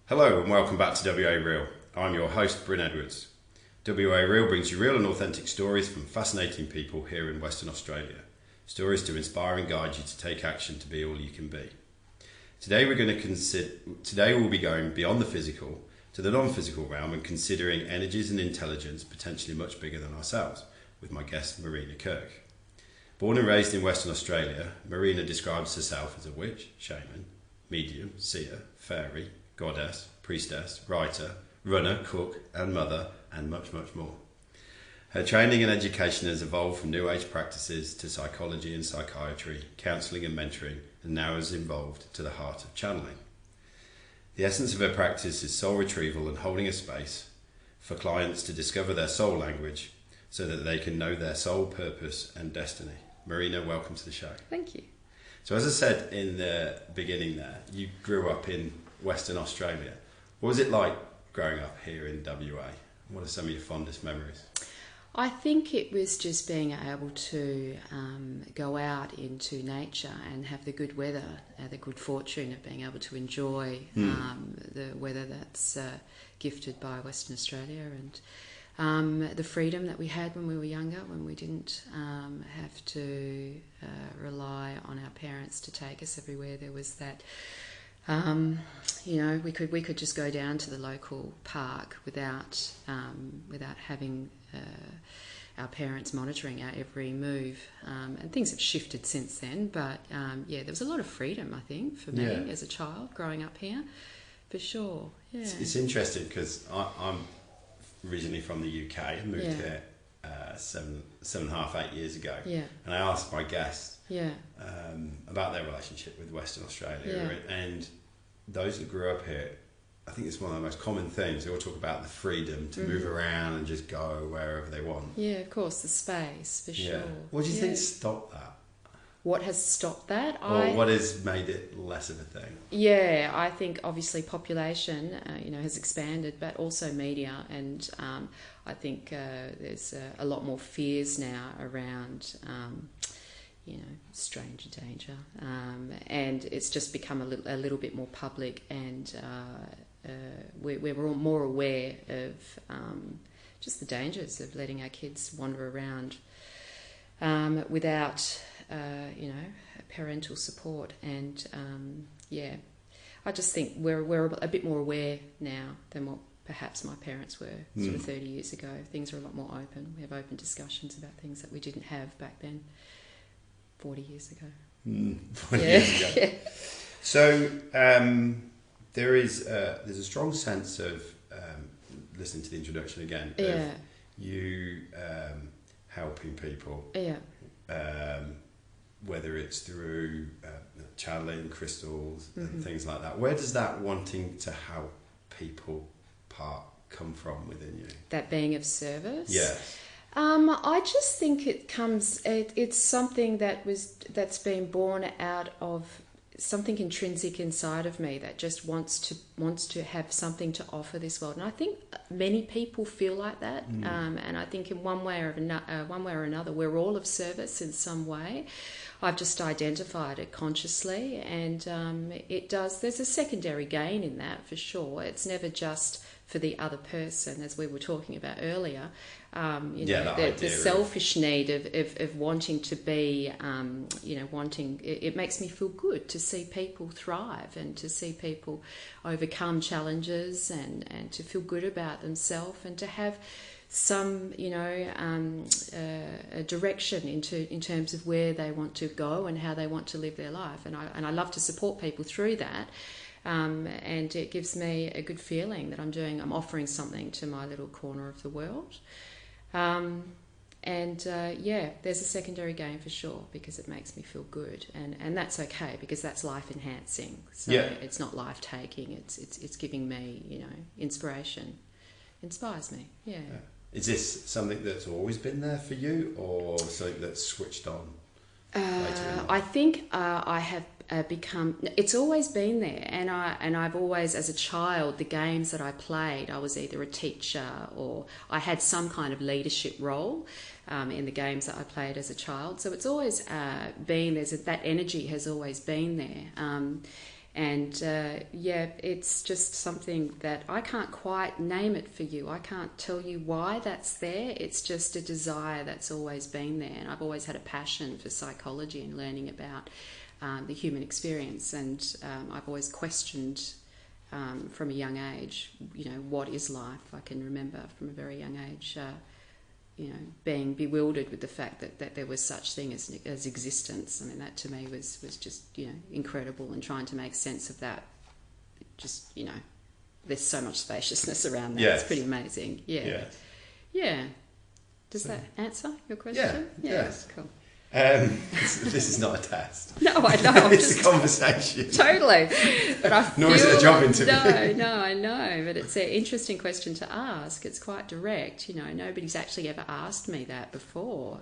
Hello and welcome back to WA Real. I'm your host Bryn Edwards. WA Real brings you real and authentic stories from fascinating people here in Western Australia. Stories to inspire and guide you to take action to be all you can be. Today we'll be going beyond the physical to the non-physical realm and considering energies and intelligence potentially much bigger than ourselves with my guest Marina Kirk. Born and raised in Western Australia, Marina describes herself as a witch, shaman, medium, seer, fairy, goddess, priestess, writer, runner, cook and mother, and much, much more. Her training and education has evolved from New Age practices to psychology and psychiatry, counselling and mentoring, and now is involved to the heart of channeling. The essence of her practice is soul retrieval and holding a space for clients to discover their soul language so that they can know their soul purpose and destiny. Marina, welcome to the show. Thank you. So as I said in the beginning there, you grew up in Western Australia. What was it like growing up here in WA? What are some of your fondest memories? I think it was just being able to go out into nature and have the good weather, the good fortune of being able to enjoy the weather that's gifted by Western Australia, and the freedom that we had when we were younger, when we didn't have to rely on our parents to take us everywhere. There was that, we could just go down to the local park without having our parents monitoring our every move, and things have shifted since then. But there was a lot of freedom, I think, for me as a child growing up here, for sure. Yeah, it's interesting because I'm originally from the UK. I moved here 7.5, 8 years ago. Yeah. And I asked my guests Yeah. about their relationship with Western Australia, and those that grew up here, I think it's one of the most common things. They all talk about the freedom to move around and just go wherever they want. Yeah, of course, the space, for sure. What do you think stopped that? What has stopped that? Or what has made it less of a thing? Yeah, I think obviously population, has expanded, but also media, and I think there's a lot more fears now around, stranger danger, and it's just become a little bit more public, and we're all more aware of just the dangers of letting our kids wander around without parental support, and I just think we're a bit more aware now than what perhaps my parents were sort of 30 years ago. Things are a lot more open. We have open discussions about things that we didn't have back then, 40 years ago. 40 years ago. Yeah. So there's a strong sense of, listening to the introduction again, of you helping people. Whether it's through channeling, crystals and things like that. Where does that wanting to help people part come from within you? That being of service? Yeah. I just think it's something that's been born out of something intrinsic inside of me that just wants to have something to offer this world, and I think many people feel like that. And I think in one way or another, we're all of service in some way. I've just identified it consciously, and there's a secondary gain in that, for sure. It's never just for the other person, as we were talking about earlier. The selfish need of wanting to be, it makes me feel good to see people thrive and to see people overcome challenges and to feel good about themselves and to have some, a direction in terms of where they want to go and how they want to live their life. And I love to support people through that. And it gives me a good feeling that I'm offering something to my little corner of the world. There's a secondary gain for sure, because it makes me feel good, and that's okay, because that's life enhancing. So it's not life taking. It's giving me, inspiration. Inspires me. Yeah. Is this something that's always been there for you, or something that's switched on later in life? I think I have become. It's always been there, and I've always, as a child, the games that I played, I was either a teacher or I had some kind of leadership role in the games that I played as a child. So it's always been that energy has always been there. And it's just something that I can't quite name it for you. I can't tell you why that's there. It's just a desire that's always been there. And I've always had a passion for psychology and learning about the human experience. And I've always questioned from a young age, what is life? I can remember from a very young age, being bewildered with the fact that there was such thing as existence. I mean, that to me was just, incredible, and trying to make sense of that. Just, there's so much spaciousness around that. Yes. It's pretty amazing. Yeah. Does that answer your question? Yeah. Yes. Cool. This is not a test. No, I know. It's a conversation. Totally. But Nor is it a job interview. No, I know. But it's an interesting question to ask. It's quite direct. Nobody's actually ever asked me that before.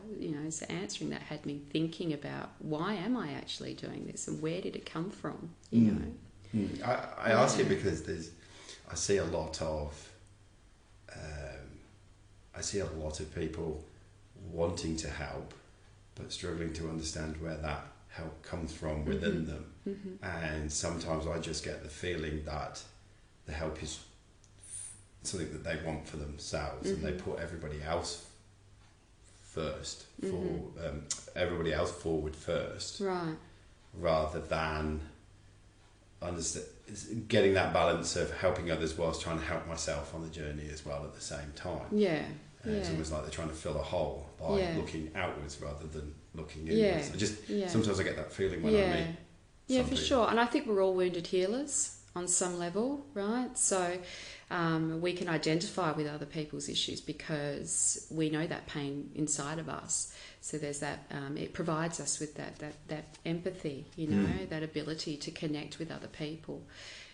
So answering that had me thinking about, why am I actually doing this, and where did it come from? I ask it because I see a lot of people wanting to help, but struggling to understand where that help comes from within them. Mm-hmm. And sometimes I just get the feeling that the help is something that they want for themselves, and they put everybody else first, everybody else forward first, right? Rather than getting that balance of helping others whilst trying to help myself on the journey as well at the same time. Yeah. It's almost like they're trying to fill a hole by looking outwards rather than looking inwards. Sometimes I get that feeling when I meet Yeah, for sure. And I think we're all wounded healers on some level, right? So we can identify with other people's issues because we know that pain inside of us. So there's that, it provides us with that empathy, that ability to connect with other people.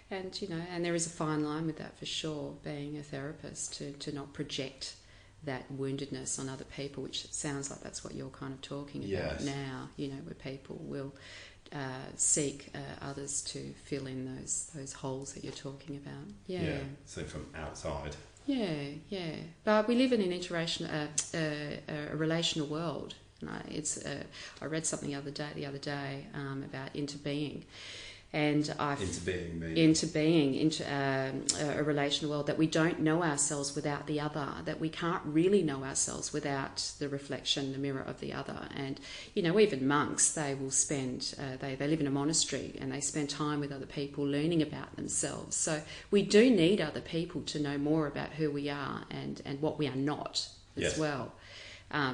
And, and there is a fine line with that for sure, being a therapist, to not project that woundedness on other people, which sounds like that's what you're kind of talking about now, where people will seek others to fill in those holes that you're talking about. Yeah. So from outside. Yeah. But we live in a relational world. And I read something the other day about interbeing. And into a relational world, that we don't know ourselves without the other, that we can't really know ourselves without the reflection, the mirror of the other. And even monks, they will spend they live in a monastery and they spend time with other people learning about themselves. So we do need other people to know more about who we are and what we are not as well. I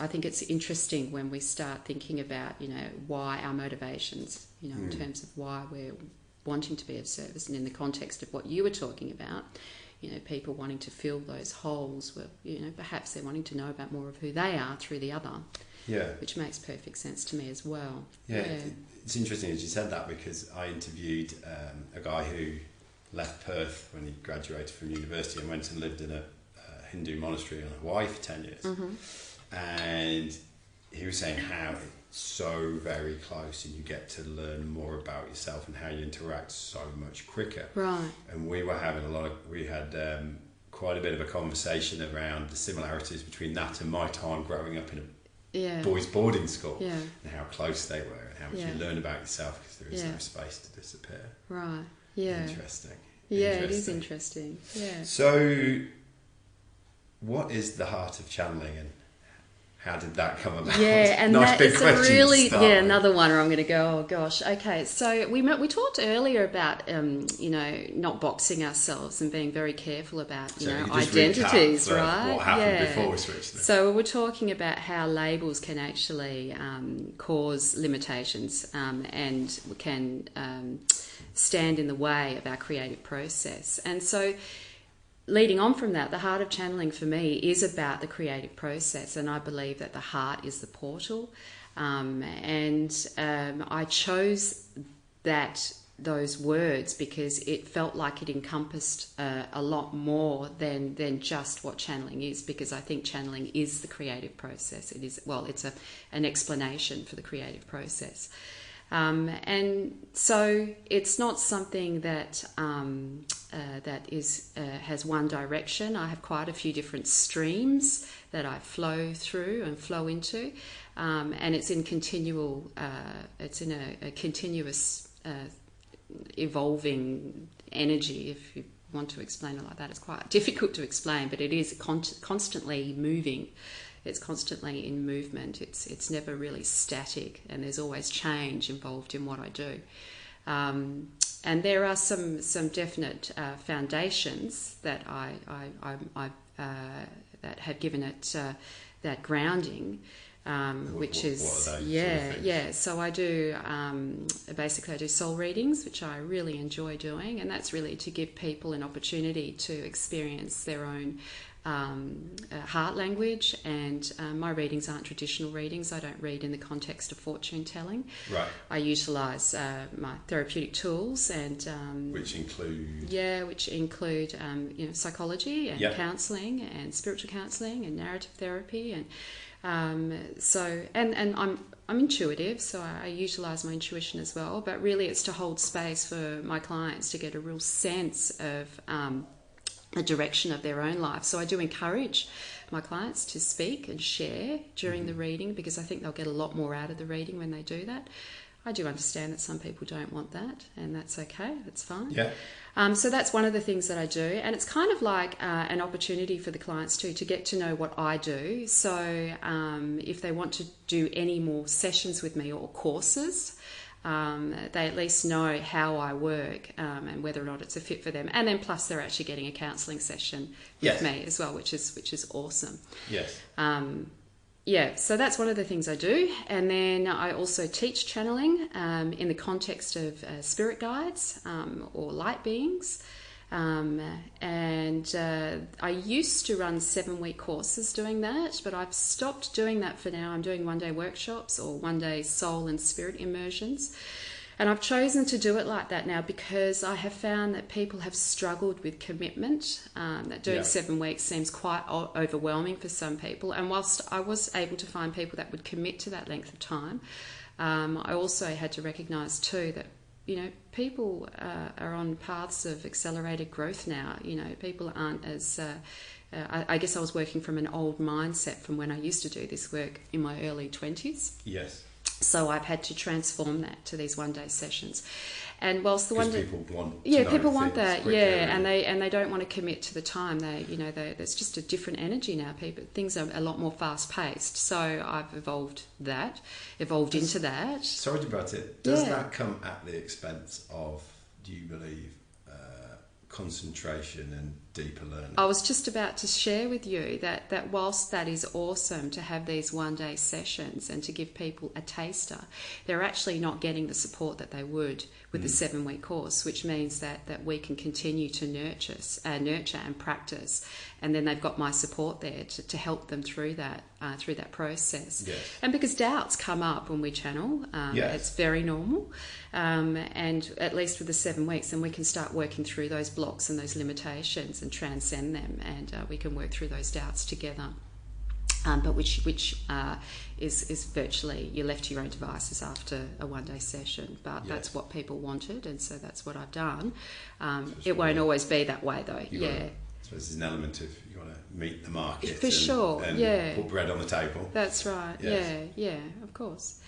think it's interesting when we start thinking about, why our motivations, in terms of why we're wanting to be of service, and in the context of what you were talking about, people wanting to fill those holes where, perhaps they're wanting to know about more of who they are through the other, which makes perfect sense to me as well. It's interesting as you said that, because I interviewed a guy who left Perth when he graduated from university and went and lived in a Hindu monastery in Hawaii for 10 years. And he was saying how it's so very close and you get to learn more about yourself and how you interact so much quicker. Right. And we were having we had quite a bit of a conversation around the similarities between that and my time growing up in a boys' boarding school, and how close they were and how much you learn about yourself because there is no space to disappear. Right. Yeah. Interesting. It is interesting. Yeah. So, what is the heart of channeling, and how did that come about? Yeah, and nice big question. Really, another one where I'm going to go, oh gosh. Okay, so we talked earlier about not boxing ourselves and being very careful about identities, right? What happened before we switched this? So we're talking about how labels can actually cause limitations and can stand in the way of our creative process, and so. Leading on from that, the heart of channeling for me is about the creative process, and I believe that the heart is the portal. I chose those words because it felt like it encompassed a lot more than just what channeling is, because I think channeling is the creative process. It is, it's an explanation for the creative process. And so it's not something that has one direction. I have quite a few different streams that I flow through and flow into, and it's in a continuous evolving energy, if you want to explain it like that. It's quite difficult to explain, but it is constantly moving. It's constantly in movement. It's never really static, and there's always change involved in what I do. And there are some definite foundations that I that have given it that grounding. Which is what are yeah. So I do basically I do soul readings, which I really enjoy doing, and that's really to give people an opportunity to experience their own heart language. And my readings aren't traditional readings. I don't read in the context of fortune telling. Right. I utilise my therapeutic tools and which include psychology and counselling and spiritual counselling and narrative therapy and. So I'm intuitive, so I utilise my intuition as well. But really, it's to hold space for my clients to get a real sense of the direction of their own life. So I do encourage my clients to speak and share during the reading, because I think they'll get a lot more out of the reading when they do that. I do understand that some people don't want that, and that's okay. That's fine. Yeah. So that's one of the things that I do, and it's kind of like an opportunity for the clients too to get to know what I do. So if they want to do any more sessions with me or courses, they at least know how I work and whether or not it's a fit for them. And then plus they're actually getting a counselling session with me as well, which is awesome. Yes. So that's one of the things I do. And then I also teach channeling in the context of spirit guides or light beings. And I used to run 7-week courses doing that, but I've stopped doing that for now. I'm doing one-day workshops or one-day soul and spirit immersions. And I've chosen to do it like that now because I have found that people have struggled with commitment, that doing 7 weeks seems quite overwhelming for some people. And whilst I was able to find people that would commit to that length of time, I also had to recognise too that, people are on paths of accelerated growth now. People aren't as... I guess I was working from an old mindset from when I used to do this work in my early 20s. Yes. So I've had to transform that to these one-day sessions. And whilst the one-day people want people want that, quickly, and they don't want to commit to the time. There's just a different energy now. Things are a lot more fast-paced. So I've evolved into that. Sorry about it. Does that come at the expense of, do you believe, concentration and deeper learning? I was just about to share with you that whilst that is awesome to have these one-day sessions and to give people a taster, they're actually not getting the support that they would with the 7-week course, which means that we can continue to nurture and practice, and then they've got my support there to help them through that process. Yes. And because doubts come up when we channel, it's very normal, and at least with the 7 weeks, then we can start working through those blocks and those limitations and transcend them, and we can work through those doubts together. But which is virtually you're left to your own devices after a one-day session. But that's what people wanted, and so that's what I've done. It won't always be that way, though. So there's an element of you want to meet the market and put bread on the table. That's right. Yes. Yeah, of course.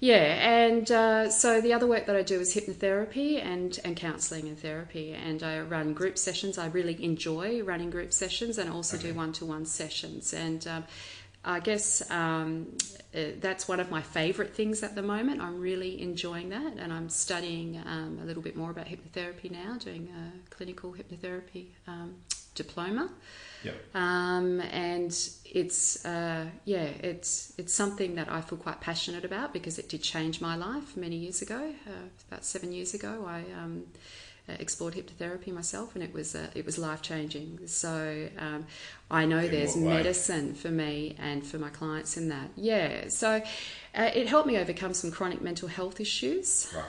And so the other work that I do is hypnotherapy and counselling and therapy, and I run group sessions. I really enjoy running group sessions, and also do one-to-one sessions. And I guess that's one of my favourite things at the moment. I'm really enjoying that, and I'm studying a little bit more about hypnotherapy now, doing a clinical hypnotherapy diploma. Yep. And it's something that I feel quite passionate about because it did change my life many years ago. About 7 years ago, I explored hypnotherapy myself, and it was life changing. So I know there's medicine for me and for my clients in that. Yeah. So it helped me overcome some chronic mental health issues. Right.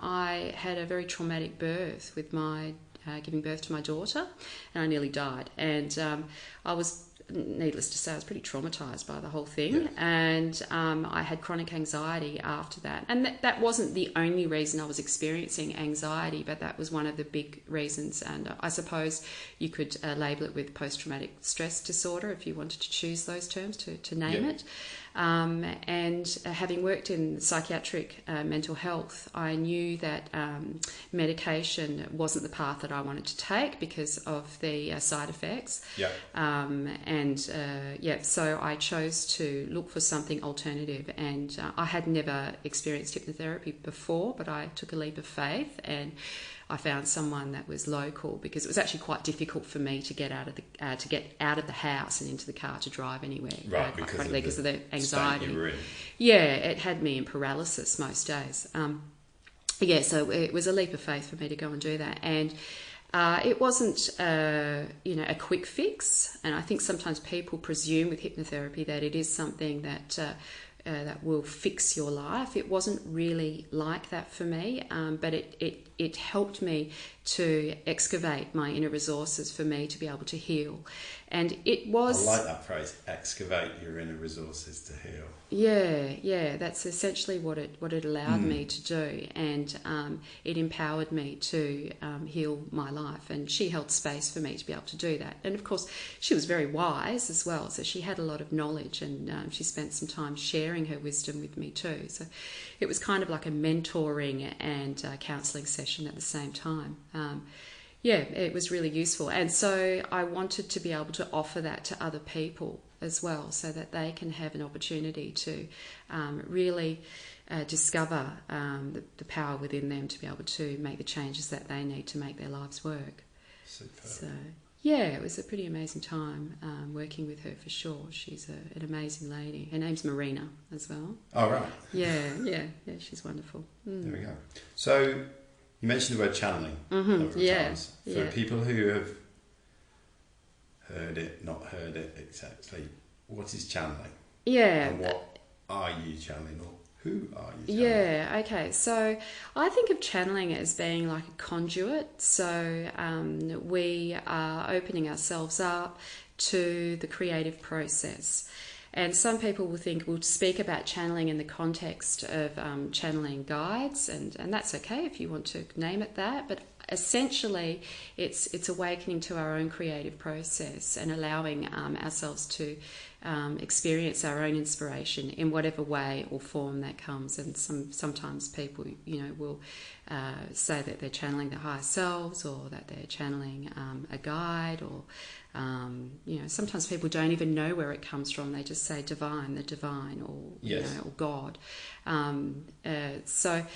I had a very traumatic birth with my giving birth to my daughter, and I nearly died. And I was needless to say, I was pretty traumatized by the whole thing, and I had chronic anxiety after that. And that wasn't the only reason I was experiencing anxiety, but that was one of the big reasons. And I suppose you could label it with post-traumatic stress disorder if you wanted to choose those terms to name it. And having worked in psychiatric mental health, I knew that medication wasn't the path that I wanted to take because of the side effects. So I chose to look for something alternative. And I had never experienced hypnotherapy before, but I took a leap of faith and I found someone that was local, because it was actually quite difficult for me to get out of the house and into the car to drive anywhere. Right, because of the anxiety. State you were in. Yeah, it had me in paralysis most days. So it was a leap of faith for me to go and do that, and it wasn't a quick fix. And I think sometimes people presume with hypnotherapy that it is something that will fix your life. It wasn't really like that for me, but it helped me to excavate my inner resources for me to be able to heal. And it was... I like that phrase, excavate your inner resources to heal. Yeah, that's essentially what it allowed me to do, and it empowered me to heal my life, and she held space for me to be able to do that. And of course, she was very wise as well, so she had a lot of knowledge, and she spent some time sharing her wisdom with me too. So it was kind of like a mentoring and counselling session at the same time. It was really useful, and so I wanted to be able to offer that to other people as well, so that they can have an opportunity to really discover the power within them to be able to make the changes that they need to make their lives work. Superb. So it was a pretty amazing time working with her, for sure. She's an amazing lady. Her name's Marina as well. Oh, right. Yeah, she's wonderful. There we go. So you mentioned the word channeling several times. For people who have heard it, not heard it exactly, what is channeling? Yeah. And what are you channeling, or who are you channeling? Yeah, okay. So I think of channeling as being like a conduit. So we are opening ourselves up to the creative process. And some people will speak about channeling in the context of channeling guides, and that's okay if you want to name it that, but essentially it's awakening to our own creative process and allowing ourselves to experience our own inspiration in whatever way or form that comes. And sometimes people will say that they're channeling their higher selves, or that they're channeling a guide, or sometimes people don't even know where it comes from. They just say divine, the divine, or or God. So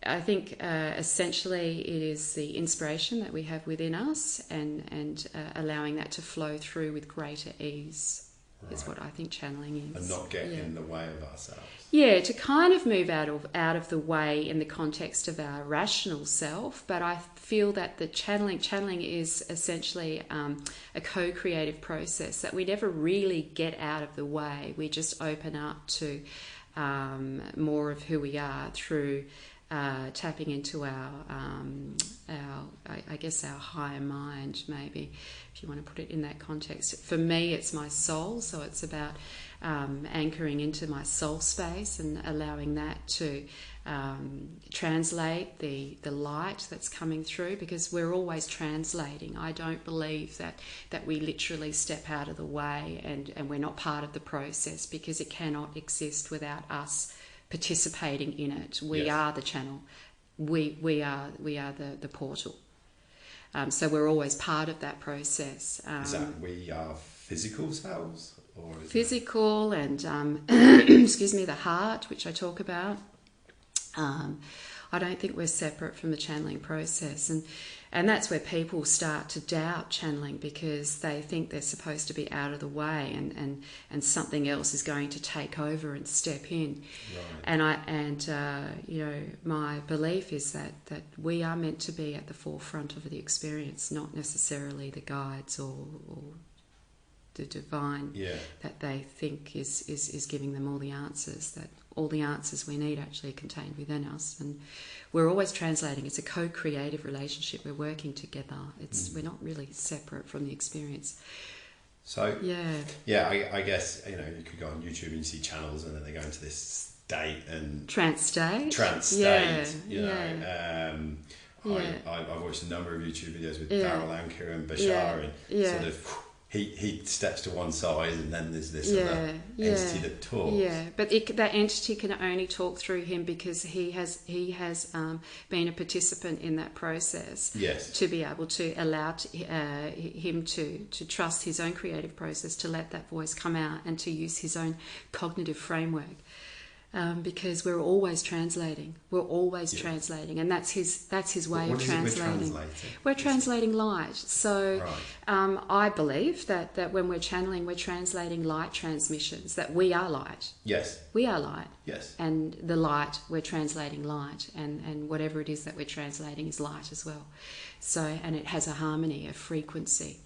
I think essentially it is the inspiration that we have within us, and allowing that to flow through with greater ease. Right. Is what I think channeling is. And not get in the way of ourselves. Yeah, to kind of move out of the way in the context of our rational self. But I feel that the channeling is essentially a co-creative process, that we never really get out of the way. We just open up to more of who we are through tapping into our higher mind, maybe, if you want to put it in that context. For me, it's my soul, so it's about anchoring into my soul space and allowing that to translate the light that's coming through, because we're always translating. I don't believe that we literally step out of the way and we're not part of the process, because it cannot exist without us participating in it. We are the channel. We are the portal. So we're always part of that process. Is that we are physical selves, or is physical and excuse me, the heart, which I talk about. I don't think we're separate from the channeling process, and that's where people start to doubt channeling, because they think they're supposed to be out of the way, and something else is going to take over and step in. Right. And my belief is that we are meant to be at the forefront of the experience, not necessarily the guides or the divine that they think is giving them all the answers. That all the answers we need actually are contained within us, and we're always translating. It's a co-creative relationship. We're working together. We're not really separate from the experience. So yeah, I guess you could go on YouTube and you see channels and then they go into this state and trance state. I've watched a number of YouTube videos with Daryl Anker and Bashar and sort of he steps to one side and then there's this other entity that talks. Yeah, but that entity can only talk through him because he has been a participant in that process. Yes. To be able to allow him to trust his own creative process, to let that voice come out and to use his own cognitive framework. Because we're always translating. We're always translating, and that's his way of translating. We're translating light. So I believe that when we're channeling, we're translating light transmissions. That we are light. Yes. We are light. Yes. And the light, we're translating light, and whatever it is that we're translating is light as well. So, and it has a harmony, a frequency.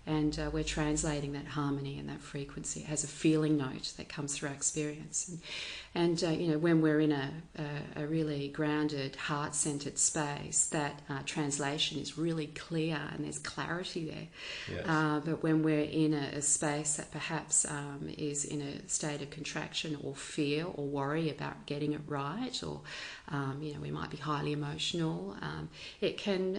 And we're translating that harmony and that frequency. It has a feeling note that comes through our experience. And when we're in a really grounded, heart-centered space, that translation is really clear and there's clarity there. Yes. But when we're in a space that perhaps is in a state of contraction or fear or worry about getting it right, or we might be highly emotional, it can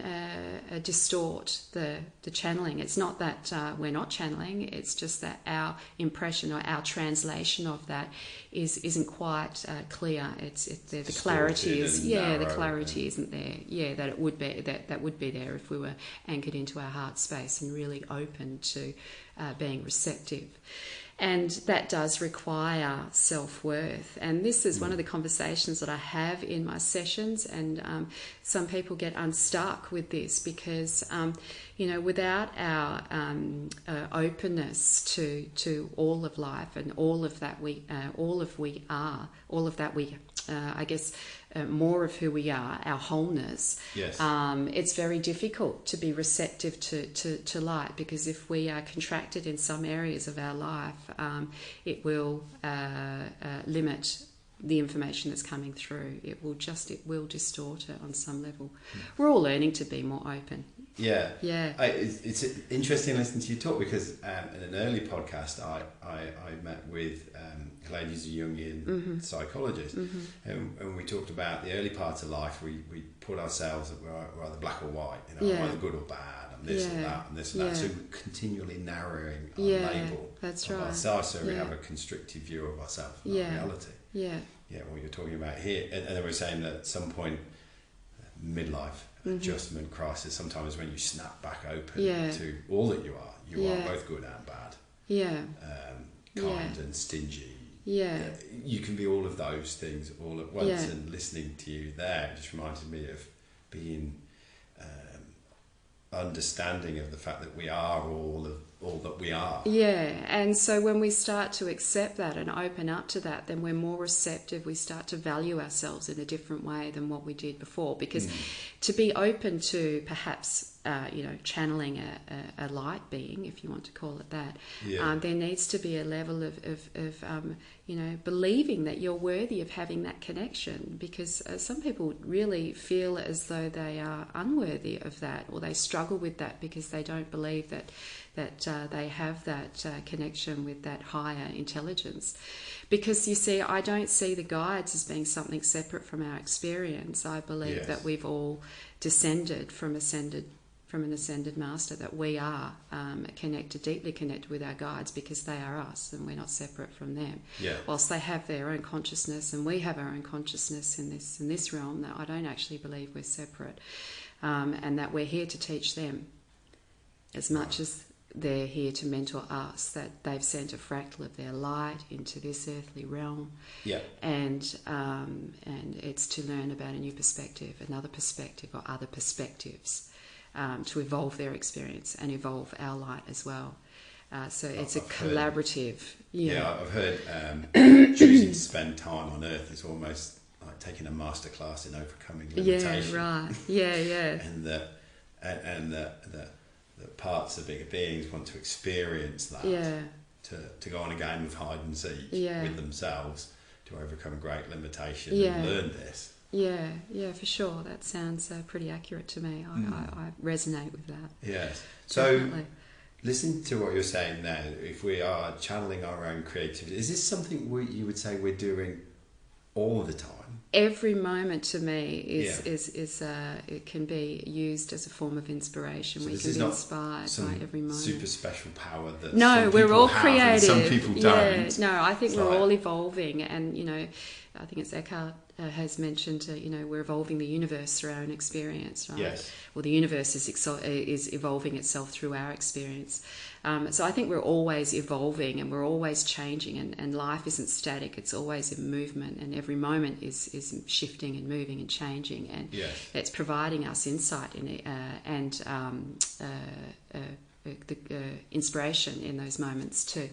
distort the channeling. It's not that we're not channeling, it's just that our impression or our translation of that isn't quite clear. The clarity is the clarity isn't there. That it would be that would be there if we were anchored into our heart space and really open to being receptive. And that does require self-worth. And this is one of the conversations that I have in my sessions. And some people get unstuck with this because, without our openness to all of life and all of that more of who we are, our wholeness. Yes. It's very difficult to be receptive to light, because if we are contracted in some areas of our life, it will limit the information that's coming through. It will distort it on some level. We're all learning to be more open. Yeah. Yeah. It's interesting listening to you talk, because in an early podcast I met with a lady who's a Jungian psychologist, and we talked about the early parts of life. We put ourselves, we're either black or white, either good or bad, and this or that, and this and that. So we're continually narrowing our label of ourselves, so we have a constrictive view of ourselves, not reality. Yeah. Yeah, what you're talking about here, and then we're saying that at some point, midlife adjustment crisis, sometimes when you snap back open to all that you are both good and bad, kind and stingy. You can be all of those things all at once. And listening to you there just reminded me of being understanding of the fact that we are all that we are. And so when we start to accept that and open up to that, then we're more receptive. We start to value ourselves in a different way than what we did before, because to be open to perhaps channeling a light being, if you want to call it that, there needs to be a level of believing that you're worthy of having that connection, because some people really feel as though they are unworthy of that, or they struggle with that because they don't believe that they have that connection with that higher intelligence. Because you see, I don't see the guides as being something separate from our experience. I believe that we've all descended from an ascended master, that we are deeply connected with our guides, because they are us and we're not separate from them. Whilst they have their own consciousness and we have our own consciousness in this realm, that I don't actually believe we're separate, and that we're here to teach them as much as they're here to mentor us, that they've sent a fractal of their light into this earthly realm. And it's to learn about a new perspective, another perspective, or other perspectives, to evolve their experience and evolve our light as well. So it's a collaborative. I've heard choosing to spend time on Earth is almost like taking a masterclass in overcoming limitation. And that parts of bigger beings want to experience that, to go on a game of hide and seek with themselves, to overcome great limitation and learn this. For sure. That sounds pretty accurate to me. I resonate with that. So Listen to what you're saying now. If we are channeling our own creativity, is this something you would say we're doing all the time? Every moment to me is it can be used as a form of inspiration. So we can be inspired by every moment. Super special power that no, we're all have creative. And some people don't. Yeah, no, I think we're all evolving, and I think it's Eckhart has mentioned. We're evolving the universe through our own experience, right? Yes. Well, the universe is evolving itself through our experience. So I think we're always evolving and we're always changing, and life isn't static, it's always in movement, and every moment is shifting and moving and changing, and it's providing us insight in it, and the inspiration in those moments to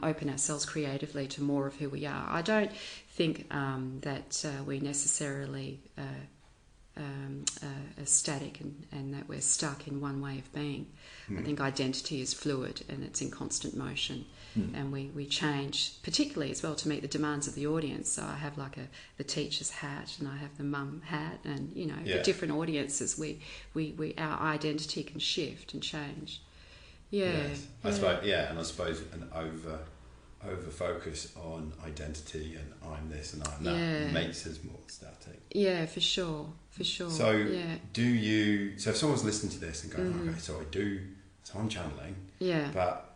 open ourselves creatively to more of who we are. I don't think that we necessarily are static and that we're stuck in one way of being. I think identity is fluid and it's in constant motion, and we change, particularly as well to meet the demands of the audience. So I have like the teacher's hat, and I have the mum hat, and for different audiences our identity can shift and change. I suppose an over focus on identity and I'm this and I'm that makes us more static. Yeah, for sure. So so if someone's listening to this and going, okay, so I'm channeling. Yeah. But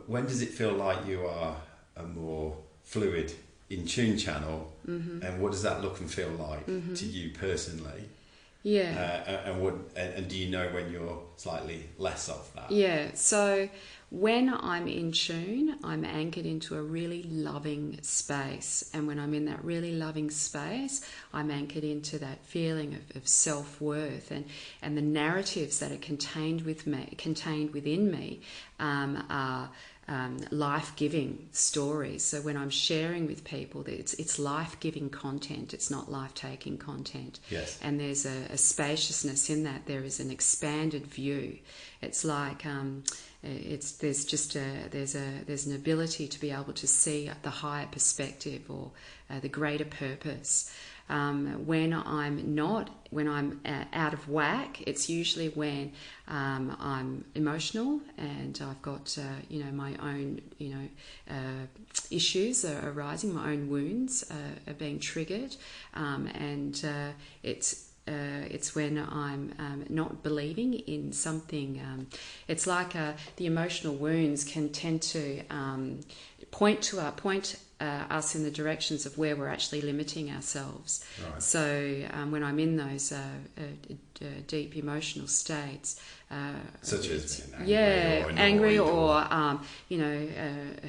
when does it feel like you are a more fluid, in tune channel, and what does that look and feel like to you personally? Yeah. And do you know when you're slightly less of that? Yeah. So when I'm in tune, I'm anchored into a really loving space. And when I'm in that really loving space, I'm anchored into that feeling of self-worth, and the narratives that are contained within me are life-giving stories. So when I'm sharing with people, it's life-giving content. It's not life-taking content. Yes. And there's a spaciousness in that. There is an expanded view. It's like there's an ability to be able to see the higher perspective or the greater purpose. When I'm out of whack, it's usually when I'm emotional and I've got my own issues are arising, my own wounds are being triggered, and it's when I'm not believing in something. It's like the emotional wounds can tend to point us in the directions of where we're actually limiting ourselves. Right. So when I'm in those deep emotional states, such as being angry or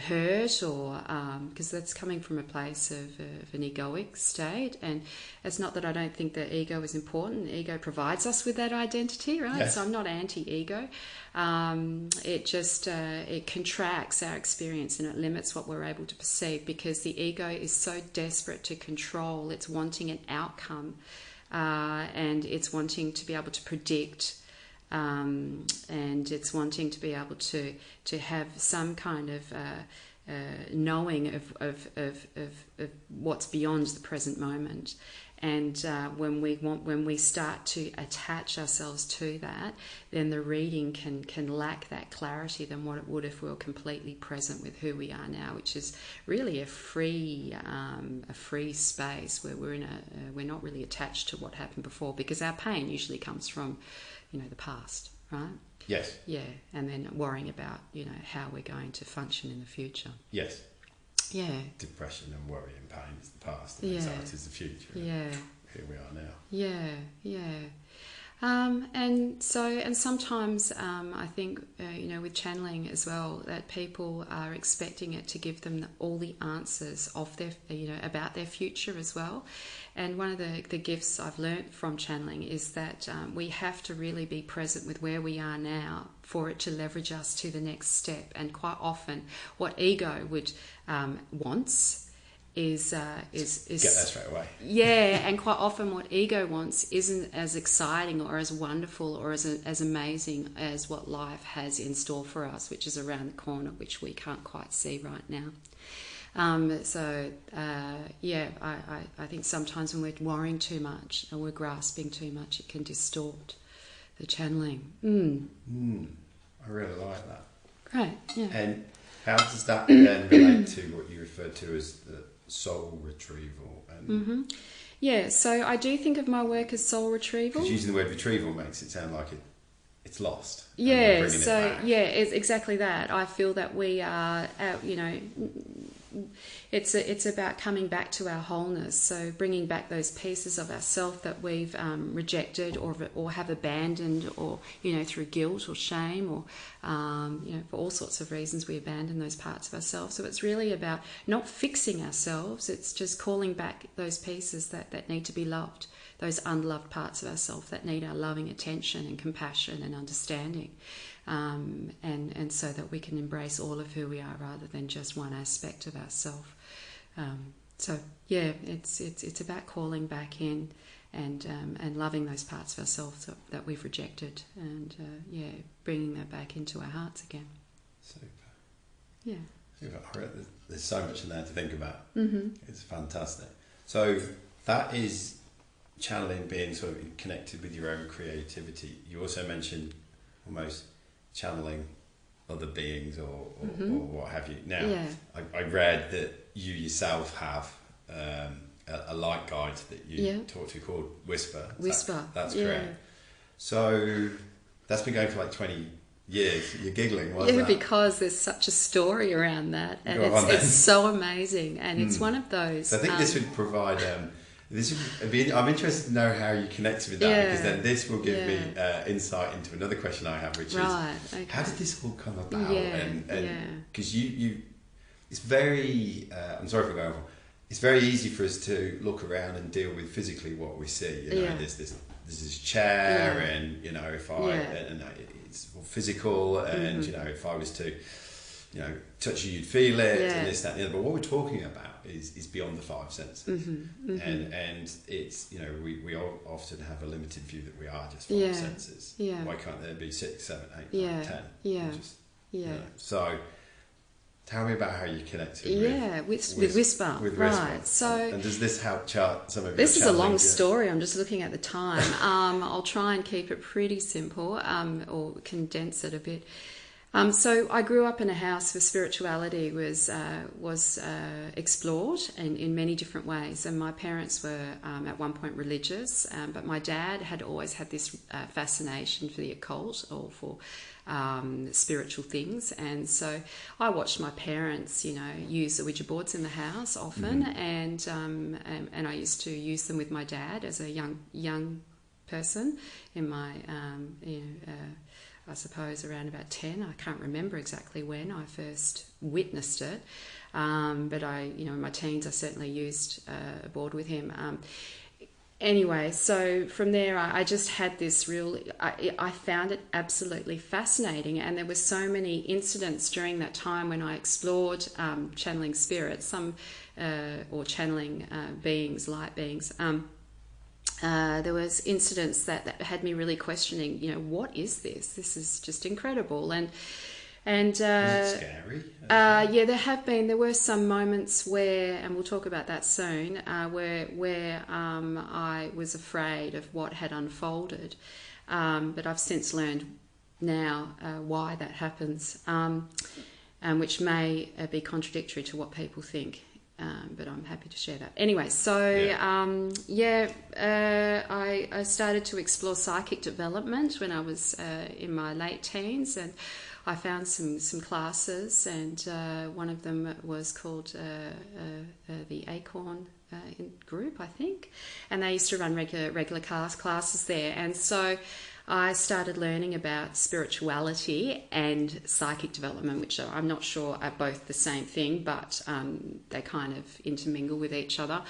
hurt, or because that's coming from a place of an egoic state. And it's not that I don't think that ego is important. Ego provides us with that identity, right? Yes. So I'm not anti-ego. It just it contracts our experience and it limits what we're able to perceive, because the ego is so desperate to control. It's wanting an outcome, and it's wanting to be able to predict, and it's wanting to be able to have some kind of knowing of what's beyond the present moment. And when we start to attach ourselves to that, then the reading can lack that clarity than what it would if we were completely present with who we are now, which is really a free space where we're not really attached to what happened before, because our pain usually comes from the past, right? Yes. Yeah, and then worrying about how we're going to function in the future. Yes. Yeah. Depression and worry and pain is the past, and anxiety is the future. Yeah. Here we are now. Yeah. And sometimes I think with channeling as well, that people are expecting it to give them all the answers of their about their future as well. And one of the gifts I've learnt from channeling is that we have to really be present with where we are now for it to leverage us to the next step. And quite often, what ego would wants is get there straight away. Yeah, and quite often what ego wants isn't as exciting or as wonderful or as amazing as what life has in store for us, which is around the corner, which we can't quite see right now. I think sometimes when we're worrying too much or we're grasping too much, it can distort the channeling. I really like that. Great, yeah. And how does that then relate to what you referred to as the soul retrieval? And Yeah, so I do think of my work as soul retrieval. because using the word retrieval makes it sound like it's lost. and we're Yeah, bringing it so back. yeah, it's exactly that. I feel that we are, you know, it's about coming back to our wholeness. So bringing back those pieces of ourself that we've rejected or have abandoned, or you know, through guilt or shame, or you know, for all sorts of reasons we abandon those parts of ourselves. So it's really about not fixing ourselves. It's just calling back those pieces that need to be loved. Those unloved parts of ourselves that need our loving attention and compassion and understanding, and so that we can embrace all of who we are rather than just one aspect of ourselves. So yeah, it's about calling back in and loving those parts of ourselves that we've rejected, and yeah, bringing that back into our hearts again. Super. Yeah. Super. There's so much in there to think about. Mm-hmm. It's fantastic. So that is channeling, being sort of connected with your own creativity. You also mentioned almost channeling other beings or what have you. Now, Yeah. I read that you yourself have a light guide that you talk to called Whisper. Whisper. That's yeah. correct. So that's been going for like 20 years. You're giggling. What's Yeah, that? because there's such a story around that, and Go on, then. it's so amazing, and it's one of those. So I think this would provide. I'm interested to know how you connected with that, because then this will give me insight into another question I have, which is how did this all come about? And because you, it's very. I'm sorry for going on. It's very easy for us to look around and deal with physically what we see. You know, there's this chair, and you know, if and it's physical, and you know, if I was to, you know, touch you, you'd feel it, and this, that, and the other. But what we're talking about is beyond the five senses, and it's, you know, we all often have a limited view that we are just five senses. Why can't there be 6, 7, 8, 9, 10? You know, so tell me about how you connected with Whisper. With right. Whisper. So, and does this help chart some of your this is a long channeling? story. I'm just looking at the time. I'll try and keep it pretty simple, or condense it a bit. So I grew up in a house where spirituality was explored in many different ways, and my parents were at one point religious, but my dad had always had this fascination for the occult, or for spiritual things, and so I watched my parents, you know, use the Ouija boards in the house often, and I used to use them with my dad as a young person in my I suppose around about 10. I can't remember exactly when I first witnessed it, but in my teens I certainly used a board with him. Anyway, so from there I just had this I found it absolutely fascinating, and there were so many incidents during that time when I explored channeling spirits, or channeling beings, light beings. There was incidents that had me really questioning, you know, what is this? This is just incredible. And is it scary? There were some moments where, and we'll talk about that soon, where I was afraid of what had unfolded. But I've since learned now why that happens, which may be contradictory to what people think. But I'm happy to share that. Anyway, so I started to explore psychic development when I was in my late teens, and I found some classes, and one of them was called the Acorn group, I think, and they used to run regular classes there, and so I started learning about spirituality and psychic development, which I'm not sure are both the same thing, but they kind of intermingle with each other.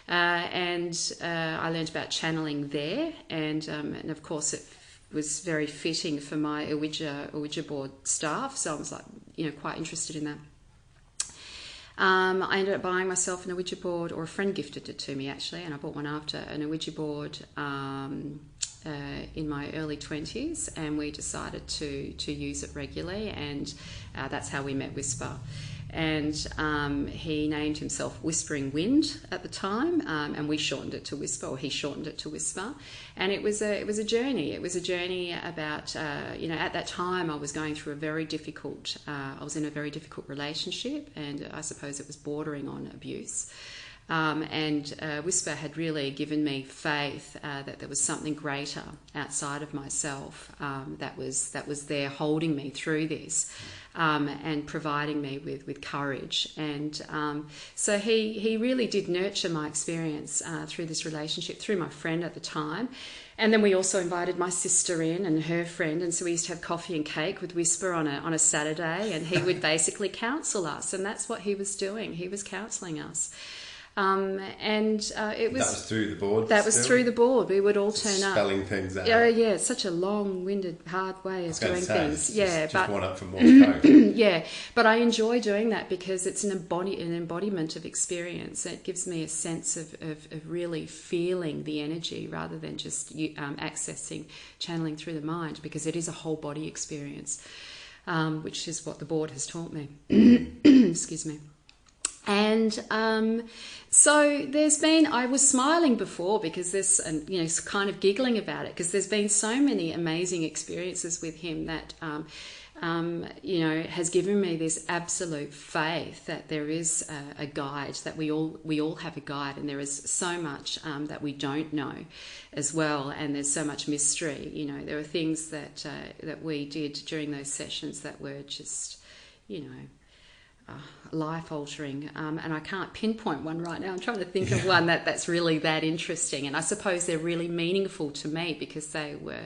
And I learned about channeling there, and of course it was very fitting for my Ouija board staff, so I was like, you know, quite interested in that. I ended up buying myself an Ouija board, or a friend gifted it to me actually, and I bought one after, an Ouija board in my early 20s, and we decided to use it regularly, and that's how we met Whisper. and he named himself Whispering Wind at the time, and we shortened it to Whisper, or he shortened it to Whisper. And it was a journey. It was a journey about at that time I was going through I was in a very difficult relationship, and I suppose it was bordering on abuse. And Whisper had really given me faith that there was something greater outside of myself that was there holding me through this, and providing me with courage. And so he really did nurture my experience through this relationship, through my friend at the time. And then we also invited my sister in and her friend, and so we used to have coffee and cake with Whisper on a Saturday, and he would basically counsel us, and that's what he was doing. He was counselling us. It was... That was through the board? That was through the board. We would all turn up. Spelling things out. Yeah, it's such a long-winded, hard way of doing things. Just one up from Morse code. Yeah, but I enjoy doing that because it's an embodiment of experience. It gives me a sense of really feeling the energy rather than just channeling through the mind, because it is a whole body experience, which is what the board has taught me. Excuse me. And so I was smiling before because kind of giggling about it, because there's been so many amazing experiences with him that, has given me this absolute faith that there is a guide, that we all have a guide, and there is so much that we don't know as well, and there's so much mystery. There are things that we did during those sessions that were just, life-altering, and I can't pinpoint one right now. I'm trying to think of one that's really that interesting, and I suppose they're really meaningful to me because they were,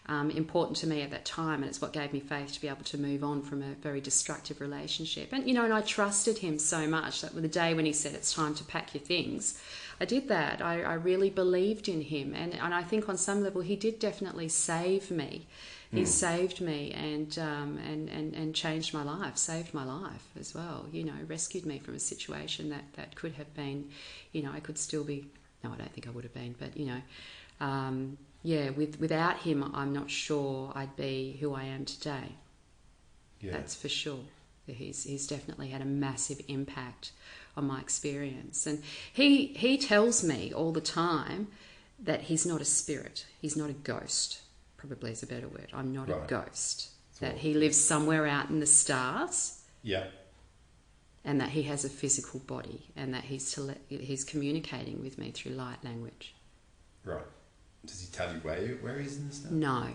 important to me at that time, and it's what gave me faith to be able to move on from a very destructive relationship. And and I trusted him so much that the day when he said it's time to pack your things, I did that. I really believed in him, and I think on some level he did definitely save me. He saved me and changed my life, saved my life as well, rescued me from a situation that could have been, I could still be, no, I don't think I would have been, but, without him, I'm not sure I'd be who I am today. Yeah. That's for sure. He's definitely had a massive impact on my experience. And he tells me all the time that he's not a spirit, he's not a ghost. Probably is a better word. I'm not a ghost. That he lives somewhere out in the stars. Yeah. And that he has a physical body, and that he's communicating with me through light language. Right. Does he tell you where he is in the stars? No.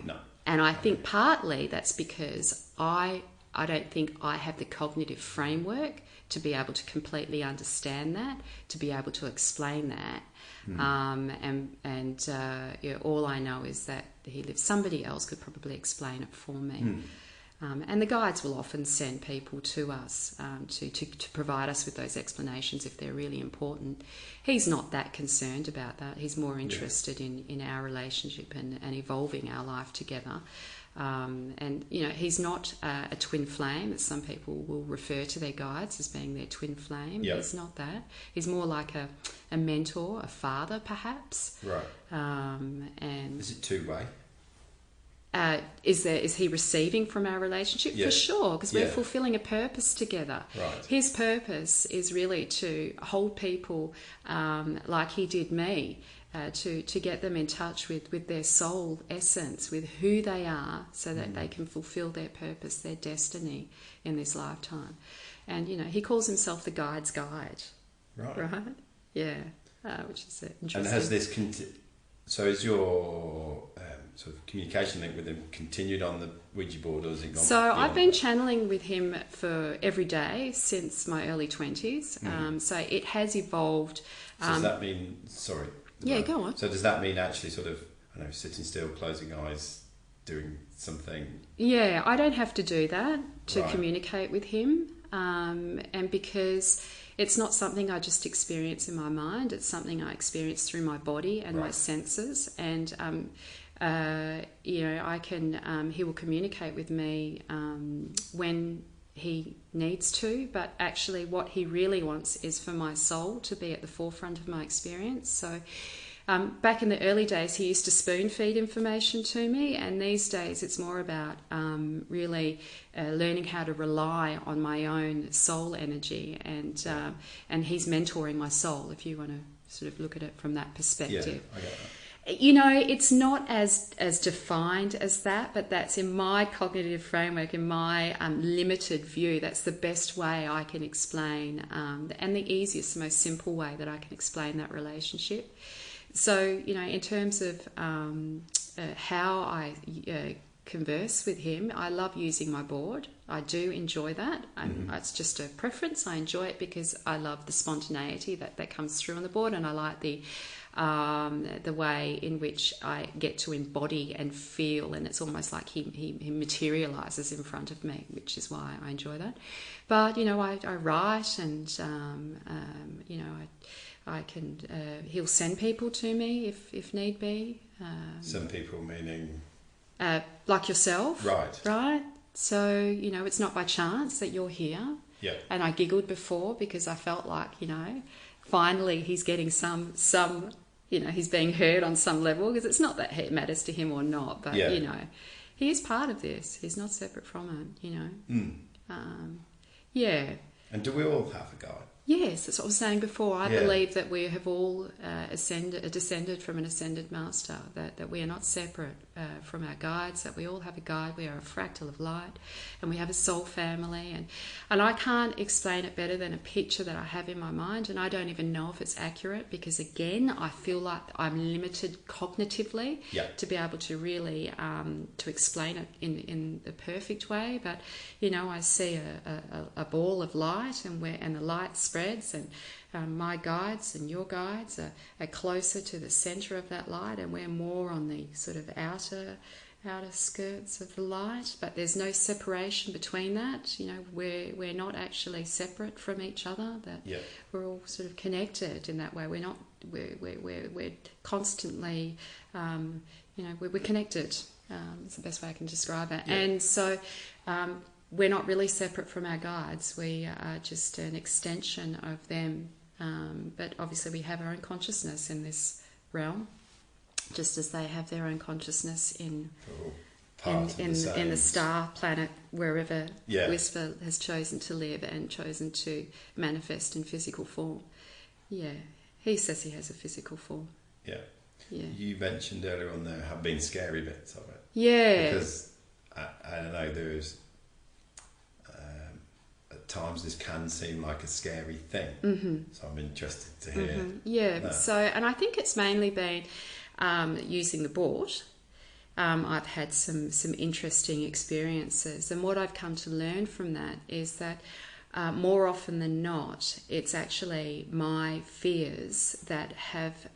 And I think partly that's because I don't think I have the cognitive framework to be able to completely understand that, to be able to explain that. All I know is that he lives. Somebody else could probably explain it for me. And the guides will often send people to us to provide us with those explanations if they're really important. He's not that concerned about that. He's more interested in our relationship and evolving our life together. He's not a twin flame, as some people will refer to their guides as being their twin flame. Yep. He's not that. He's more like a mentor, a father, perhaps. Right. And is it two-way? Is he receiving from our relationship? Yeah. For sure, because we're fulfilling a purpose together. Right. His purpose is really to hold people like he did me. To get them in touch with their soul essence, with who they are, so that they can fulfill their purpose, their destiny in this lifetime. And, he calls himself the guide's guide. Right? Yeah, which is interesting. And has this... So is your sort of communication link with him continued on the Ouija board, or has it gone? So I've been channeling with him for every day since my early 20s. So it has evolved. So does that mean... Sorry. Yeah, go on. So does that mean actually sort of, sitting still, closing eyes, doing something? Yeah, I don't have to do that to communicate with him. And because it's not something I just experience in my mind, it's something I experience through my body and my senses. And, I can, he will communicate with me when he needs to, but actually what he really wants is for my soul to be at the forefront of my experience. So back in the early days, he used to spoon feed information to me, and these days it's more about really learning how to rely on my own soul energy, and he's mentoring my soul, if you want to sort of look at it from that perspective. Yeah, I get that. You know, it's not as defined as that, but that's in my cognitive framework, in my limited view, that's the best way I can explain, and the easiest, most simple way that I can explain that relationship. So, you know, in terms of how I converse with him, I love using my board. I do enjoy that. It's just a preference. I enjoy it because I love the spontaneity that comes through on the board, and I like the way in which I get to embody and feel, and it's almost like he materializes in front of me, which is why I enjoy that. But, you know, I write, and you know, I can he'll send people to me if need be. Some people meaning like yourself, right? So, you know, it's not by chance that you're here. Yeah. And I giggled before because I felt like, you know, finally he's getting some, you know, he's being heard on some level, because it's not that it matters to him or not, but, you know, he is part of this. He's not separate from it, you know. Yeah. And do we all have a guide? Yes, that's what I was saying before. I believe that we have all descended from an ascended master, that we are not separate from our guides, that we all have a guide. We are a fractal of light, and we have a soul family. And I can't explain it better than a picture that I have in my mind, and I don't even know if it's accurate, because, again, I feel like I'm limited cognitively to be able to really to explain it in the perfect way. But, you know, I see a ball of light, and the light spreads, and my guides and your guides are closer to the centre of that light, and we're more on the sort of outer skirts of the light. But there's no separation between that. You know, we're not actually separate from each other. That we're all sort of connected in that way. We're not. We're constantly. You know, we're connected. It's the best way I can describe it. And so. We're not really separate from our guides. We are just an extension of them. But obviously we have our own consciousness in this realm, just as they have their own consciousness in the star planet, wherever Whisper has chosen to live and chosen to manifest in physical form. Yeah, he says he has a physical form. Yeah. You mentioned earlier on there have been scary bits of it. Yeah. Because, I don't know, there's... times this can seem like a scary thing, so I'm interested to hear So, and I think it's mainly been using the board. I've had some interesting experiences, and what I've come to learn from that is that more often than not, it's actually my fears that have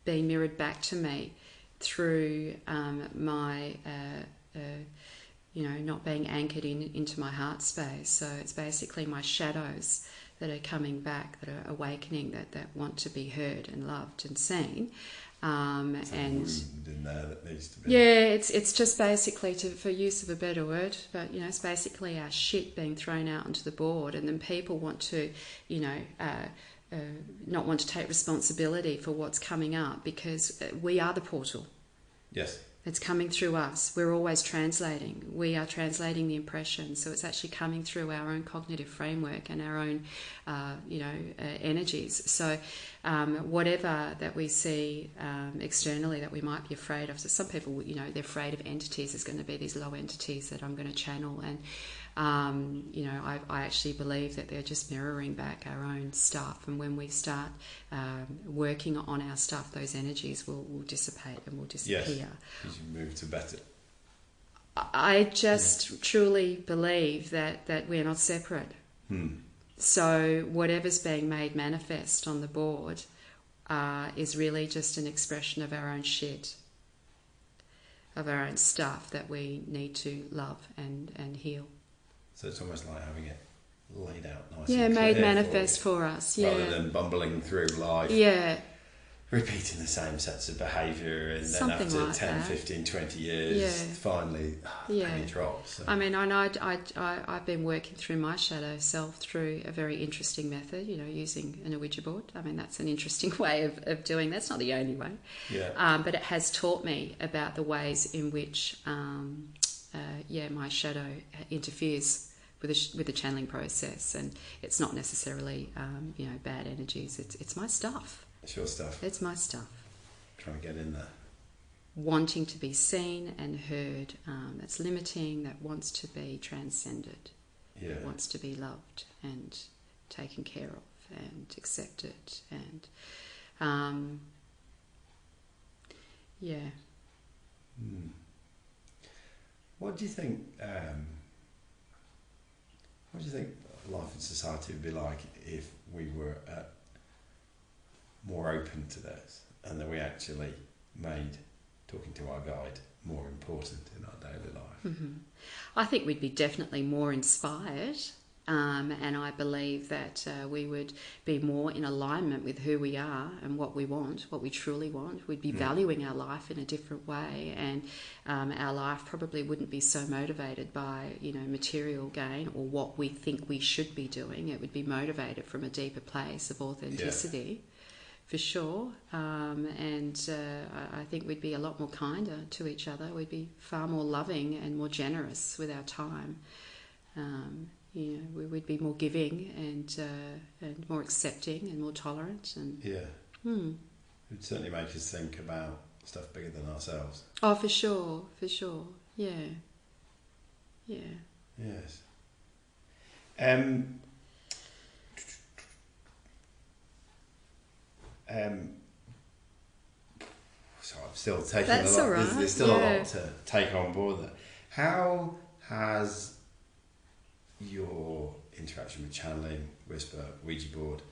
been mirrored back to me through my you know, not being anchored into my heart space. So it's basically my shadows that are coming back, that are awakening, that want to be heard and loved and seen. And in there that needs to be. Yeah, it's just basically, for use of a better word, but, you know, it's basically our shit being thrown out onto the board, and then people want to, you know, not want to take responsibility for what's coming up, because we are the portal. Yes. It's coming through us. We're always translating. We are translating the impression. So it's actually coming through our own cognitive framework and our own, energies. So whatever that we see externally that we might be afraid of. So some people, you know, they're afraid of entities. There's going to be these low entities that I'm going to channel. And, you know, I actually believe that they're just mirroring back our own stuff. And when we start working on our stuff, those energies will dissipate and will disappear. Yes, because you move to better. I just truly believe that we're not separate. So whatever's being made manifest on the board is really just an expression of our own shit, of our own stuff that we need to love and heal. So it's almost like having it laid out nice and clear made manifest for us. Rather than bumbling through life. repeating the same sets of behaviour, and Something then after like 10, that. 15, 20 years, finally, the penny drops. So. I mean, I know I've been working through my shadow self through a very interesting method, using an Ouija board. I mean, that's an interesting way of doing that. It's not the only way. Yeah. But it has taught me about the ways in which, my shadow interferes with the channeling process, and it's not necessarily, bad energies. It's my stuff. It's your stuff. It's my stuff. Trying to get in there. Wanting to be seen and heard, that's limiting, that wants to be transcended, that wants to be loved and taken care of and accepted, and What do you think? What do you think life in society would be like if we were more open to this, and that we actually made talking to our guide more important in our daily life? Mm-hmm. I think we'd be definitely more inspired, and I believe that we would be more in alignment with who we are and what we want, what we truly want. We'd be valuing our life in a different way, and our life probably wouldn't be so motivated by material gain or what we think we should be doing. It would be motivated from a deeper place of authenticity. Yeah. For sure, and I think we'd be a lot more kinder to each other. We'd be far more loving and more generous with our time. We would be more giving and more accepting and more tolerant. And it would certainly make us think about stuff bigger than ourselves. Oh, for sure, yeah. Yes. So I'm still taking That's a lot. All right. There's still a lot to take on board there. How has your interaction with channeling, whisper, Ouija board,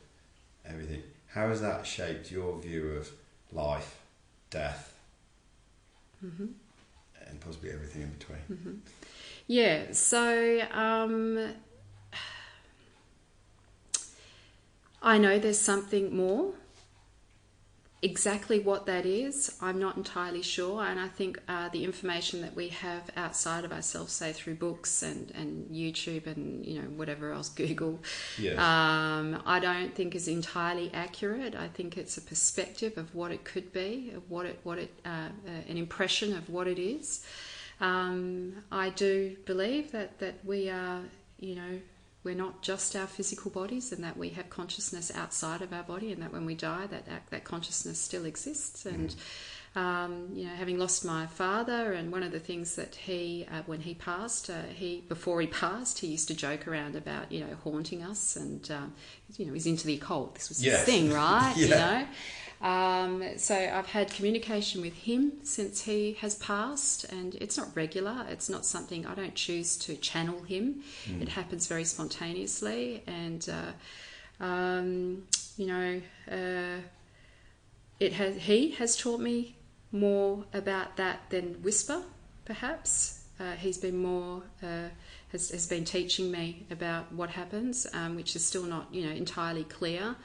everything, how has that shaped your view of life, death, and possibly everything in between? Mm-hmm. Yeah, so I know there's something more. Exactly what that is, I'm not entirely sure, and I think the information that we have outside of ourselves, say through books and YouTube and whatever else, Google, I don't think is entirely accurate. I think it's a perspective of what it could be, of an impression of what it is. I do believe that we are, we're not just our physical bodies, and that we have consciousness outside of our body, and that when we die, that consciousness still exists. And having lost my father, and one of the things that he, when he passed, before he passed, he used to joke around about haunting us, and he's into the occult. This was his thing, right? So I've had communication with him since he has passed, and it's not regular. It's not something, I don't choose to channel him. It happens very spontaneously, and he has taught me more about that than whisper, perhaps. He's been more has been teaching me about what happens, which is still not entirely clear.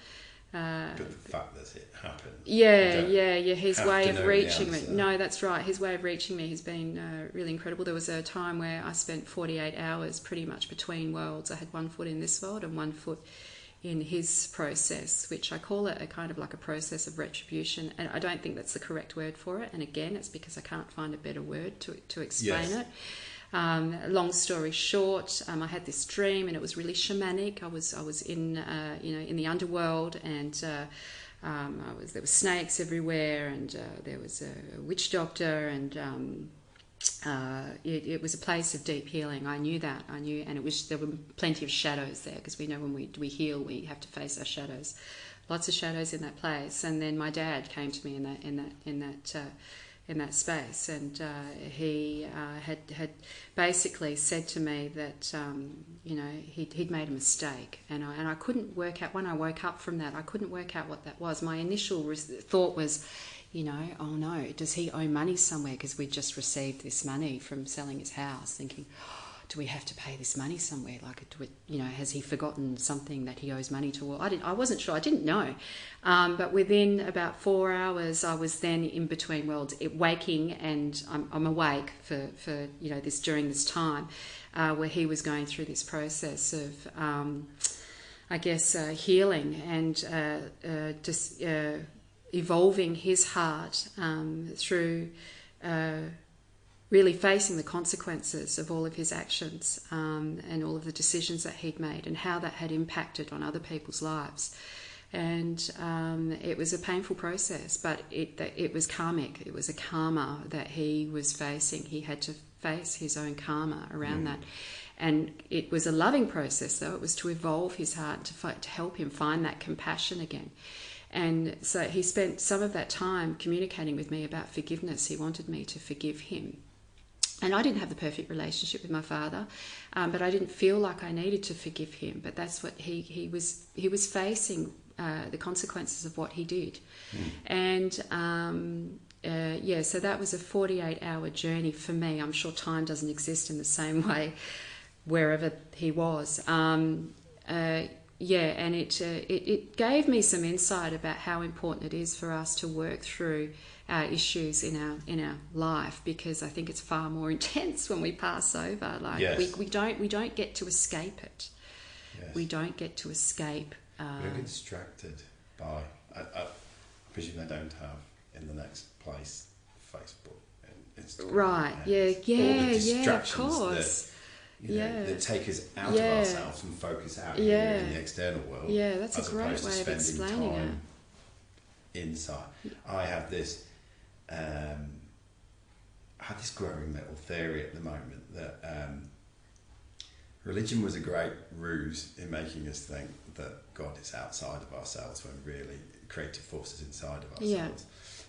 But the fact that it happened. His way of reaching me. No, that's right. His way of reaching me has been really incredible. There was a time where I spent 48 hours pretty much between worlds. I had one foot in this world and one foot in his process, which I call it a kind of like a process of retribution. And I don't think that's the correct word for it. And again, it's because I can't find a better word to explain it. Long story short, I had this dream, and it was really shamanic. I was in in the underworld, and there were snakes everywhere, and there was a witch doctor, and it was a place of deep healing. I knew, and there were plenty of shadows there, because we know when we heal, we have to face our shadows. Lots of shadows in that place. And then my dad came to me in that space, and he had basically said to me that he'd made a mistake, and I couldn't work out, when I woke up from that, I couldn't work out what that was. My initial thought was, oh no, does he owe money somewhere, because we'd just received this money from selling his house, thinking, do we have to pay this money somewhere? Like, has he forgotten something that he owes money to? I wasn't sure. I didn't know. But within about 4 hours, I was then in between worlds, waking, and I'm awake for during this time, where he was going through this process of, healing and just evolving his heart through really facing the consequences of all of his actions and all of the decisions that he'd made and how that had impacted on other people's lives. And it was a painful process, but it was karmic. It was a karma that he was facing. He had to face his own karma around that. And it was a loving process, though. It was to evolve his heart, to help him find that compassion again. And so he spent some of that time communicating with me about forgiveness. He wanted me to forgive him. And I didn't have the perfect relationship with my father, but I didn't feel like I needed to forgive him. But that's what he was facing, the consequences of what he did. And so that was a 48-hour journey for me. I'm sure time doesn't exist in the same way wherever he was. And it gave me some insight about how important it is for us to work through our issues in our life, because I think it's far more intense when we pass over. Like, we don't get to escape it. Yes. We don't get to escape. We get distracted by. I presume they don't have in the next place Facebook and Instagram. Right. And all the distractions of course. That take us out of ourselves and focus out here in the external world. Yeah, that's a great way of explaining it. Inside, I have this. I have this growing little theory at the moment that religion was a great ruse in making us think that God is outside of ourselves when really creative force is inside of ourselves. Yeah.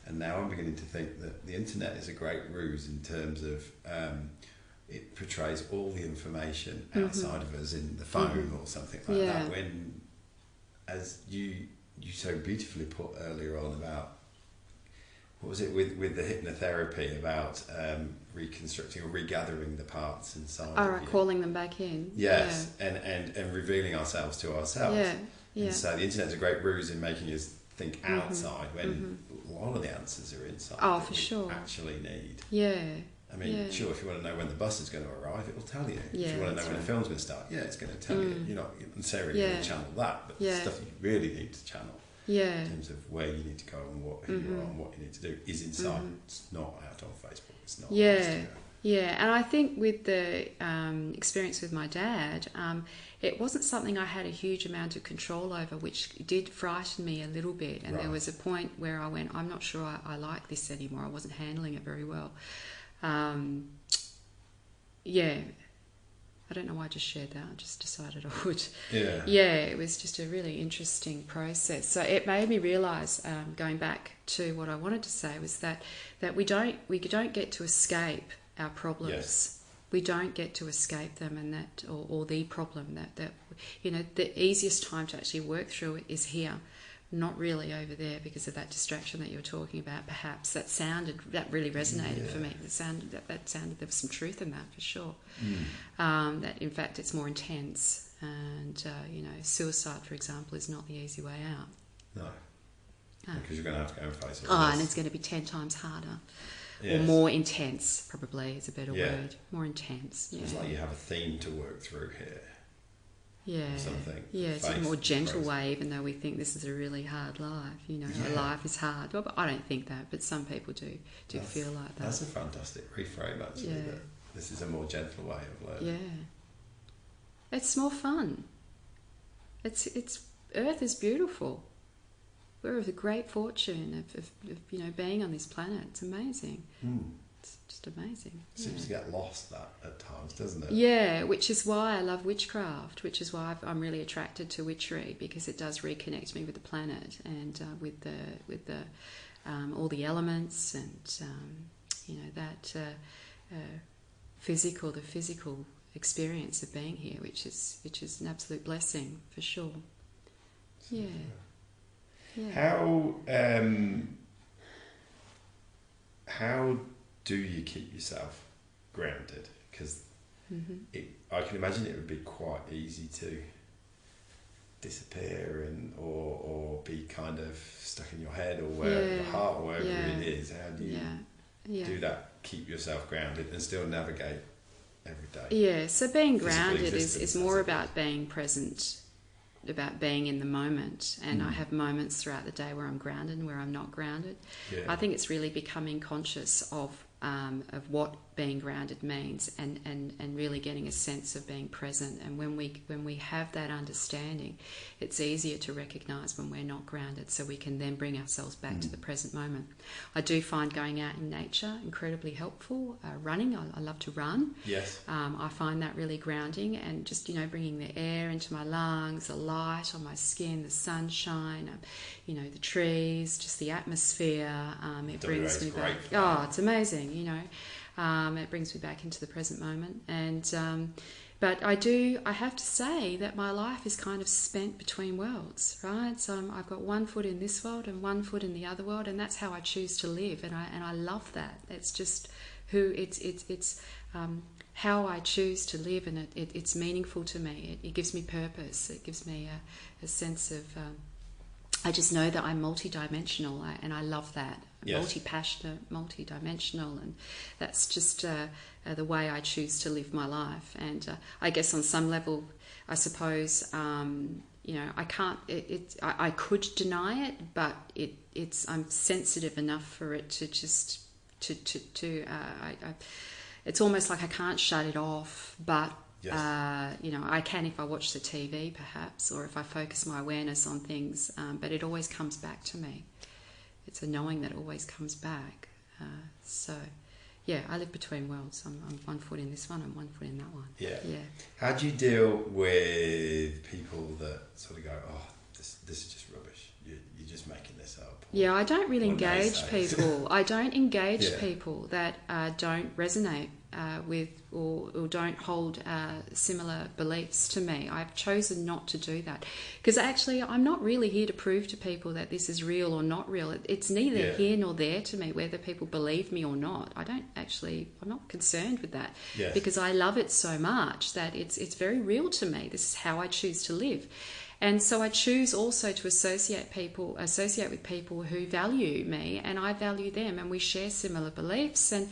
And now I'm beginning to think that the internet is a great ruse in terms of it portrays all the information outside of us in the phone or something like that. When, as you so beautifully put earlier on about, what was it with the hypnotherapy about reconstructing or regathering the parts inside of you? Calling them back in. Yes, and revealing ourselves to ourselves. Yeah. And so the internet's a great ruse in making us think outside when a lot of the answers are inside. Oh, for sure. Actually need. Yeah. I mean, sure, if you want to know when the bus is going to arrive, it will tell you. Yeah, if you want to know when the film's going to start, it's going to tell you. You're not necessarily going to channel that, but the stuff you really need to channel in terms of where you need to go and who you are and what you need to do is inside. It's not out on Facebook. It's not. Yeah, and I think with the experience with my dad, it wasn't something I had a huge amount of control over, which did frighten me a little bit. And there was a point where I went, I'm not sure I like this anymore. I wasn't handling it very well. I don't know why I just shared that. I just decided I would. It was just a really interesting process. So it made me realise, going back to what I wanted to say, was that we don't get to escape our problems. Yes. We don't get to escape them, and that or the problem that the easiest time to actually work through it is here. Not really over there, because of that distraction that you were talking about. Perhaps that really resonated for me. That sounded there was some truth in that for sure. That in fact it's more intense, and suicide, for example, is not the easy way out. No, because you're going to have to go and face it. And it's going to be 10 times harder, or more intense. Probably is a better word. More intense. It's like you have a theme to work through here. Something. It's a more gentle way, even though we think this is a really hard life. Life is hard. Well, I don't think that, but some people do feel like that. That's a fantastic reframe, actually. That this is a more gentle way of learning. Yeah, it's more fun. It's Earth is beautiful. We're of the great fortune of being on this planet. It's amazing. It's just amazing. It seems to get lost that at times, doesn't it? Yeah, which is why I love witchcraft, which is why I'm really attracted to witchery, because it does reconnect me with the planet and with the all the elements and that physical experience of being here, which is an absolute blessing for sure. Yeah. How do you keep yourself grounded? Because I can imagine it would be quite easy to disappear or be kind of stuck in your head or where your heart or wherever it is. How do you do that? Keep yourself grounded and still navigate every day. Yeah, so being grounded is more about being present, about being in the moment. And I have moments throughout the day where I'm grounded and where I'm not grounded. Yeah. I think it's really becoming conscious of what being grounded means and really getting a sense of being present. And when we have that understanding, it's easier to recognise when we're not grounded, so we can then bring ourselves back to the present moment. I do find going out in nature incredibly helpful. Running, I love to run. Yes. I find that really grounding, and just bringing the air into my lungs, the light on my skin, the sunshine, the trees, just the atmosphere. It brings me back. Oh, it's amazing. It brings me back into the present moment. And but I have to say that my life is kind of spent between worlds, right? So I've got one foot in this world and one foot in the other world, and that's how I choose to live. And I love that. It's just it's how I choose to live, and it's meaningful to me. It gives me purpose. It gives me a sense of. I just know that I'm multidimensional, and I love that. Yes. Multi-passionate, multi-dimensional, and that's just the way I choose to live my life. And I guess on some level, I suppose, I can't. I could deny it, but I'm sensitive enough for it to just it's almost like I can't shut it off, but. Yes. I can if I watch the TV perhaps, or if I focus my awareness on things, but it always comes back to me. It's a knowing that always comes back. I live between worlds. I'm one foot in this one and one foot in that one. Yeah. How do you deal with people that sort of go, oh, this is just rubbish, you're just making this up? Yeah, I don't really engage people. I don't engage people that don't resonate with or don't hold similar beliefs to me. I've chosen not to do that because actually I'm not really here to prove to people that this is real or not real. It's neither here nor there to me whether people believe me or not. I'm not concerned with that because I love it so much that it's very real to me. This is how I choose to live. And so I choose also to associate with people who value me and I value them, and we share similar beliefs, and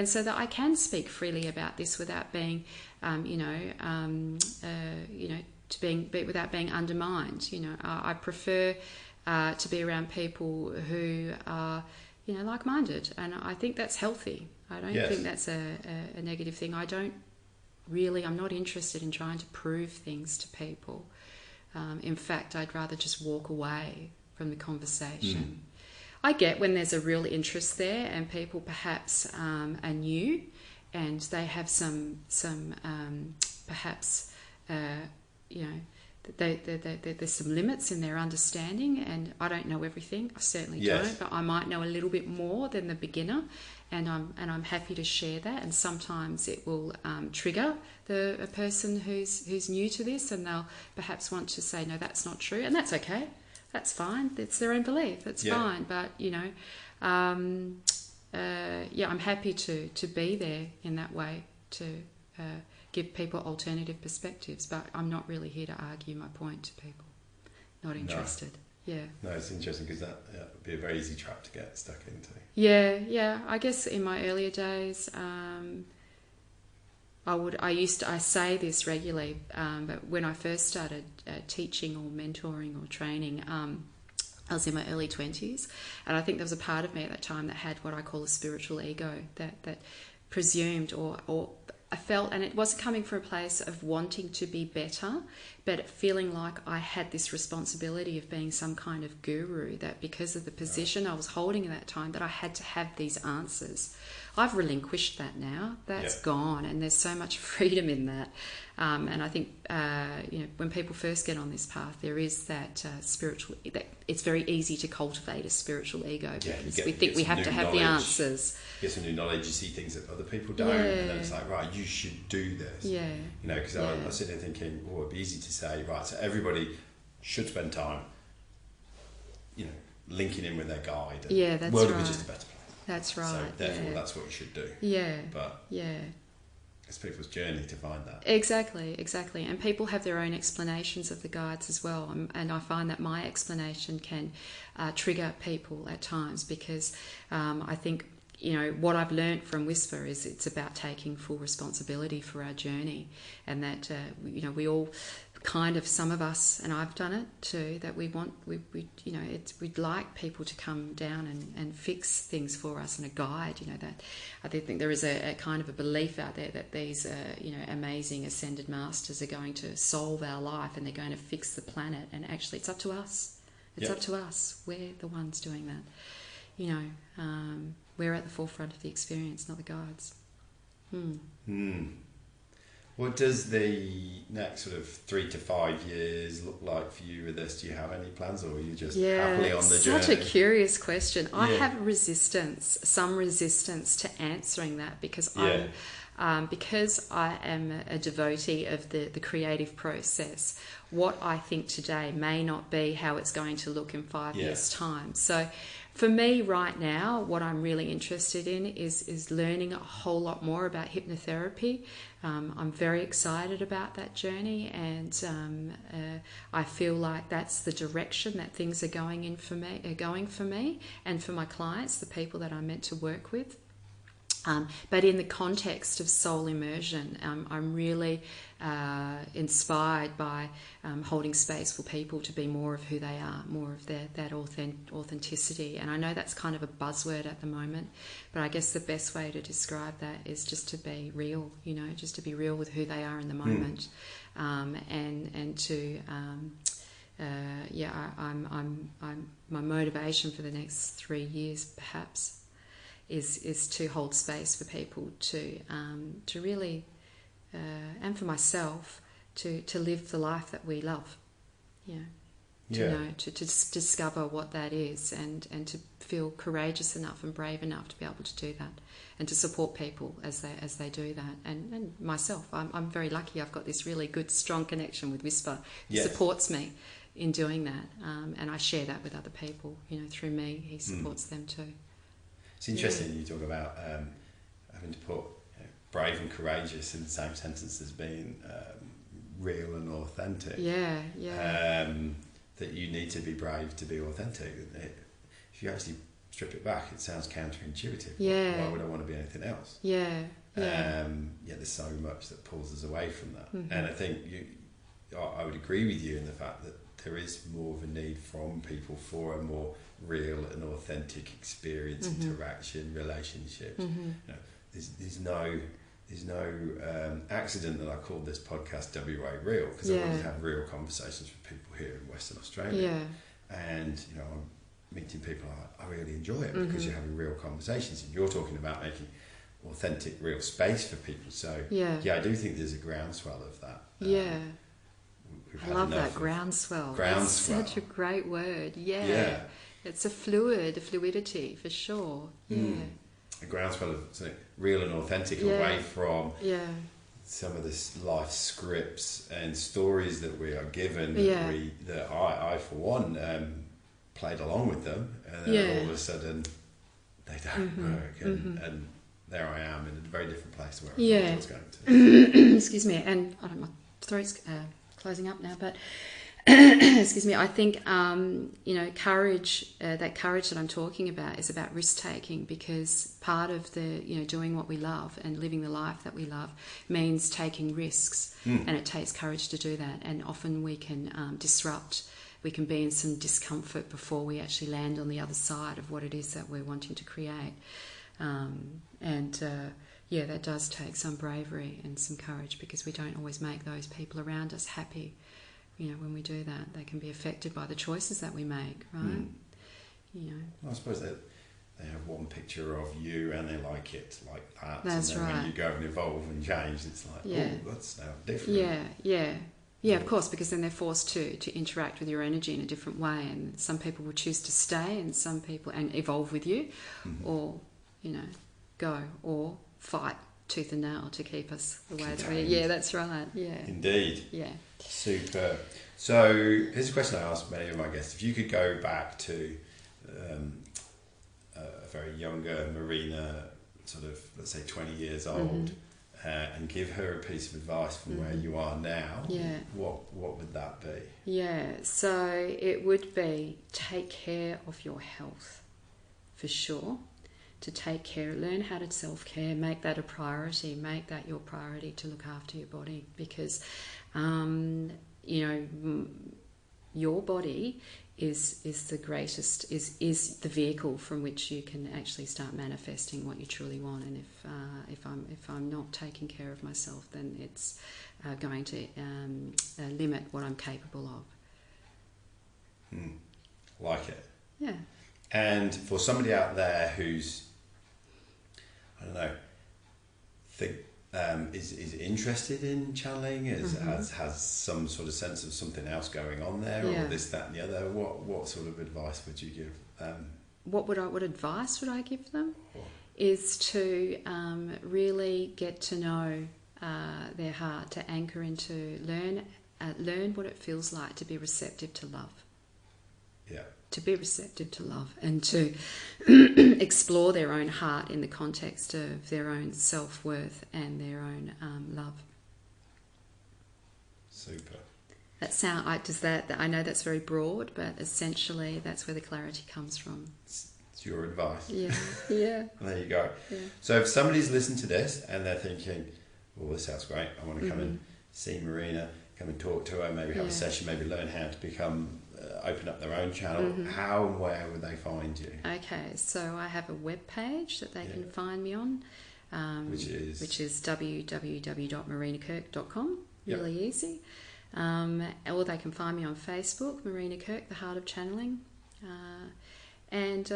so that I can speak freely about this without being, without being undermined. I prefer to be around people who are, like-minded, and I think that's healthy. I don't think that's a negative thing. I'm not interested in trying to prove things to people. In fact, I'd rather just walk away from the conversation. I get when there's a real interest there and people perhaps are new and they have some perhaps, there's some limits in their understanding, and I don't know everything. I certainly don't, but I might know a little bit more than the beginner, and I'm happy to share that. And sometimes it will trigger a person who's new to this, and they'll perhaps want to say, no, that's not true, and that's okay. That's fine. It's their own belief. That's fine. But I'm happy to be there in that way to give people alternative perspectives. But I'm not really here to argue my point to people. Not interested. No, it's interesting because that would be a very easy trap to get stuck into. Yeah. I guess in my earlier days, I say this regularly, but when I first started teaching or mentoring or training, I was in my early 20s, and I think there was a part of me at that time that had what I call a spiritual ego that presumed or I felt, and it wasn't coming from a place of wanting to be better, but feeling like I had this responsibility of being some kind of guru, that because of the position I was holding at that time, that I had to have these answers. I've relinquished that now. That's gone, and there's so much freedom in that. And I think when people first get on this path, there is that spiritual. That it's very easy to cultivate a spiritual ego because we think we have to have the answers. You get some new knowledge. You see things that other people don't, and then it's like, right, you should do this. Because I was sitting there thinking, it'd be easy to say, right, so everybody should spend time, linking in with their guide. And that's world right. would be just a better place. That's right. So therefore, that's what you should do. Yeah. But It's people's journey to find that. Exactly. And people have their own explanations of the guides as well. And I find that my explanation can trigger people at times, because I think, what I've learned from Whisper is it's about taking full responsibility for our journey, and that, we all kind of, some of us, and I've done it too, that we'd like people to come down and fix things for us, and a guide, that I think there is a kind of a belief out there that these amazing ascended masters are going to solve our life and they're going to fix the planet, and actually it's up to us. It's up to us. We're the ones doing that. We're at the forefront of the experience, not the guides. What does the next sort of 3 to 5 years look like for you with this? Do you have any plans, or are you just happily on the journey? Such a curious question. I have some resistance to answering that, because I am a devotee of the creative process. What I think today may not be how it's going to look in 5 years' time. So for me right now, what I'm really interested in is learning a whole lot more about hypnotherapy. I'm very excited about that journey, and I feel like that's the direction that things are going for me and for my clients, the people that I'm meant to work with. But in the context of soul immersion, I'm really inspired by holding space for people to be more of who they are, more of that authenticity. And I know that's kind of a buzzword at the moment, but I guess the best way to describe that is just to be real, just to be real with who they are in the moment, and to my motivation for the next 3 years perhaps is to hold space for people to really, and for myself, to live the life that we love, to discover what that is, and to feel courageous enough and brave enough to be able to do that, and to support people as they do that, and myself. I'm very lucky. I've got this really good, strong connection with Whisper. He supports me in doing that, and I share that with other people. Through me, he supports them too. It's interesting you talk about having to put brave and courageous in the same sentence as being real and authentic. That you need to be brave to be authentic. If you actually strip it back, it sounds counterintuitive. Why would I want to be anything else? There's so much that pulls us away from that. And I think I would agree with you in the fact that there is more of a need from people for a more real and authentic experience, interaction, relationships. There's no accident that I called this podcast WA Real, because I wanted to have real conversations with people here in Western Australia. And I'm meeting people, I really enjoy it because you're having real conversations, and you're talking about making authentic, real space for people. So I do think there's a groundswell of that. I love that groundswell. It's such a great word. It's a fluidity for sure. A groundswell of something real and authentic, away from some of this life scripts and stories that we are given, that I for one played along with them, and then all of a sudden they don't work, and there I am in a very different place to where I was going to. Excuse me, and I don't know, my throat's closing up now, but excuse me, I think courage, that courage that I'm talking about is about risk taking, because part of the doing what we love and living the life that we love means taking risks, and it takes courage to do that. And often we can disrupt, we can be in some discomfort before we actually land on the other side of what it is that we're wanting to create. That does take some bravery and some courage, because we don't always make those people around us happy. When we do that, they can be affected by the choices that we make, right? I suppose that they have one picture of you and they like it like that. That's and then right. when you go and evolve and change, it's like, that's now different. Yeah, of course, because then they're forced to interact with your energy in a different way, and some people will choose to stay, and some people and evolve with you, or go or fight tooth and nail to keep us the way that we. Yeah, that's right. Yeah, indeed. Yeah, super. So here's a question I ask many of my guests: if you could go back to a very younger Marina, sort of, let's say 20 years old, and give her a piece of advice from where you are now, what would that be? Yeah, so it would be take care of your health, for sure. To take care, learn how to self-care, make that a priority, make that your priority to look after your body, because, your body is the greatest, is the vehicle from which you can actually start manifesting what you truly want. And if I'm not taking care of myself, then it's going to limit what I'm capable of. Like it. Yeah. And for somebody out there who's, I don't know, is interested in channeling, has some sort of sense of something else going on there, or this, that, and the other, what sort of advice would you give them? What advice would I give them? Is to really get to know their heart, to anchor into, learn what it feels like to be receptive to love. Yeah. To be receptive to love, and to explore their own heart in the context of their own self-worth and their own love. Super. I know that's very broad, but essentially that's where the clarity comes from. It's your advice. Yeah. There you go. Yeah. So if somebody's listened to this and they're thinking, well, this sounds great, I want to come and see Marina, come and talk to her, maybe have a session, maybe learn how to become open up their own channel, how and where would they find you? Okay, so I have a web page that they can find me on, which is www.marinakirk.com. Really easy. Or they can find me on Facebook, Marina Kirk, The Heart of Channeling, and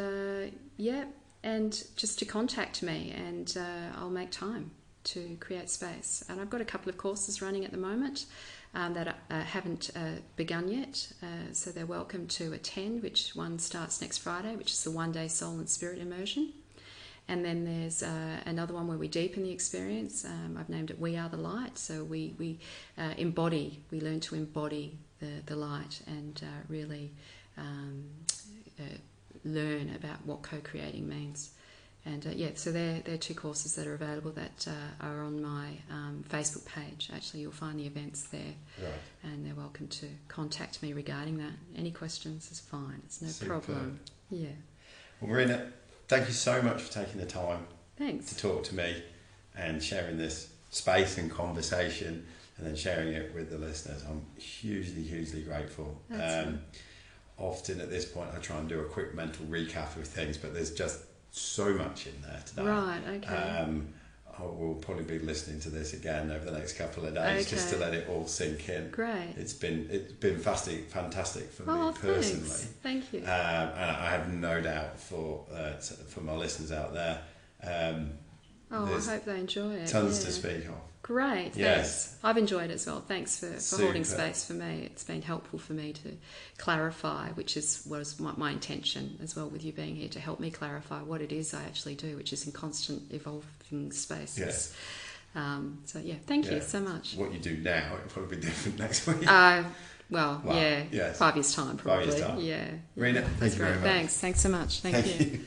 just to contact me, and I'll make time to create space. And I've got a couple of courses running at the moment that haven't begun yet, so they're welcome to attend, which one starts next Friday, which is the one-day soul and spirit immersion. And then there's another one where we deepen the experience. I've named it We Are the Light. So we learn to embody the light, and really learn about what co-creating means. And so they're two courses that are available that are on my Facebook page. Actually, you'll find the events there, and they're welcome to contact me regarding that. Any questions is fine. It's no problem. Yeah. Well, Marina, thank you so much for taking the time to talk to me and sharing this space and conversation, and then sharing it with the listeners. I'm hugely, hugely grateful. Often at this point, I try and do a quick mental recap of things, but there's just so much in there today. Right, okay. I will probably be listening to this again over the next couple of days, just to let it all sink in. Great. It's been fantastic for me personally. Thanks. Thank you. And I have no doubt for my listeners out there. I hope they enjoy it. Tons to speak of. Great, thanks. Yes. I've enjoyed it as well. Thanks for holding space for me. It's been helpful for me to clarify, which was my intention as well with you being here, to help me clarify what it is I actually do, which is in constant evolving spaces. Yes. Thank you so much. What you do now, it'll probably be different next week. 5 years time probably. 5 years time. Yeah. Marina, thank you very much. Thanks so much. Thank you.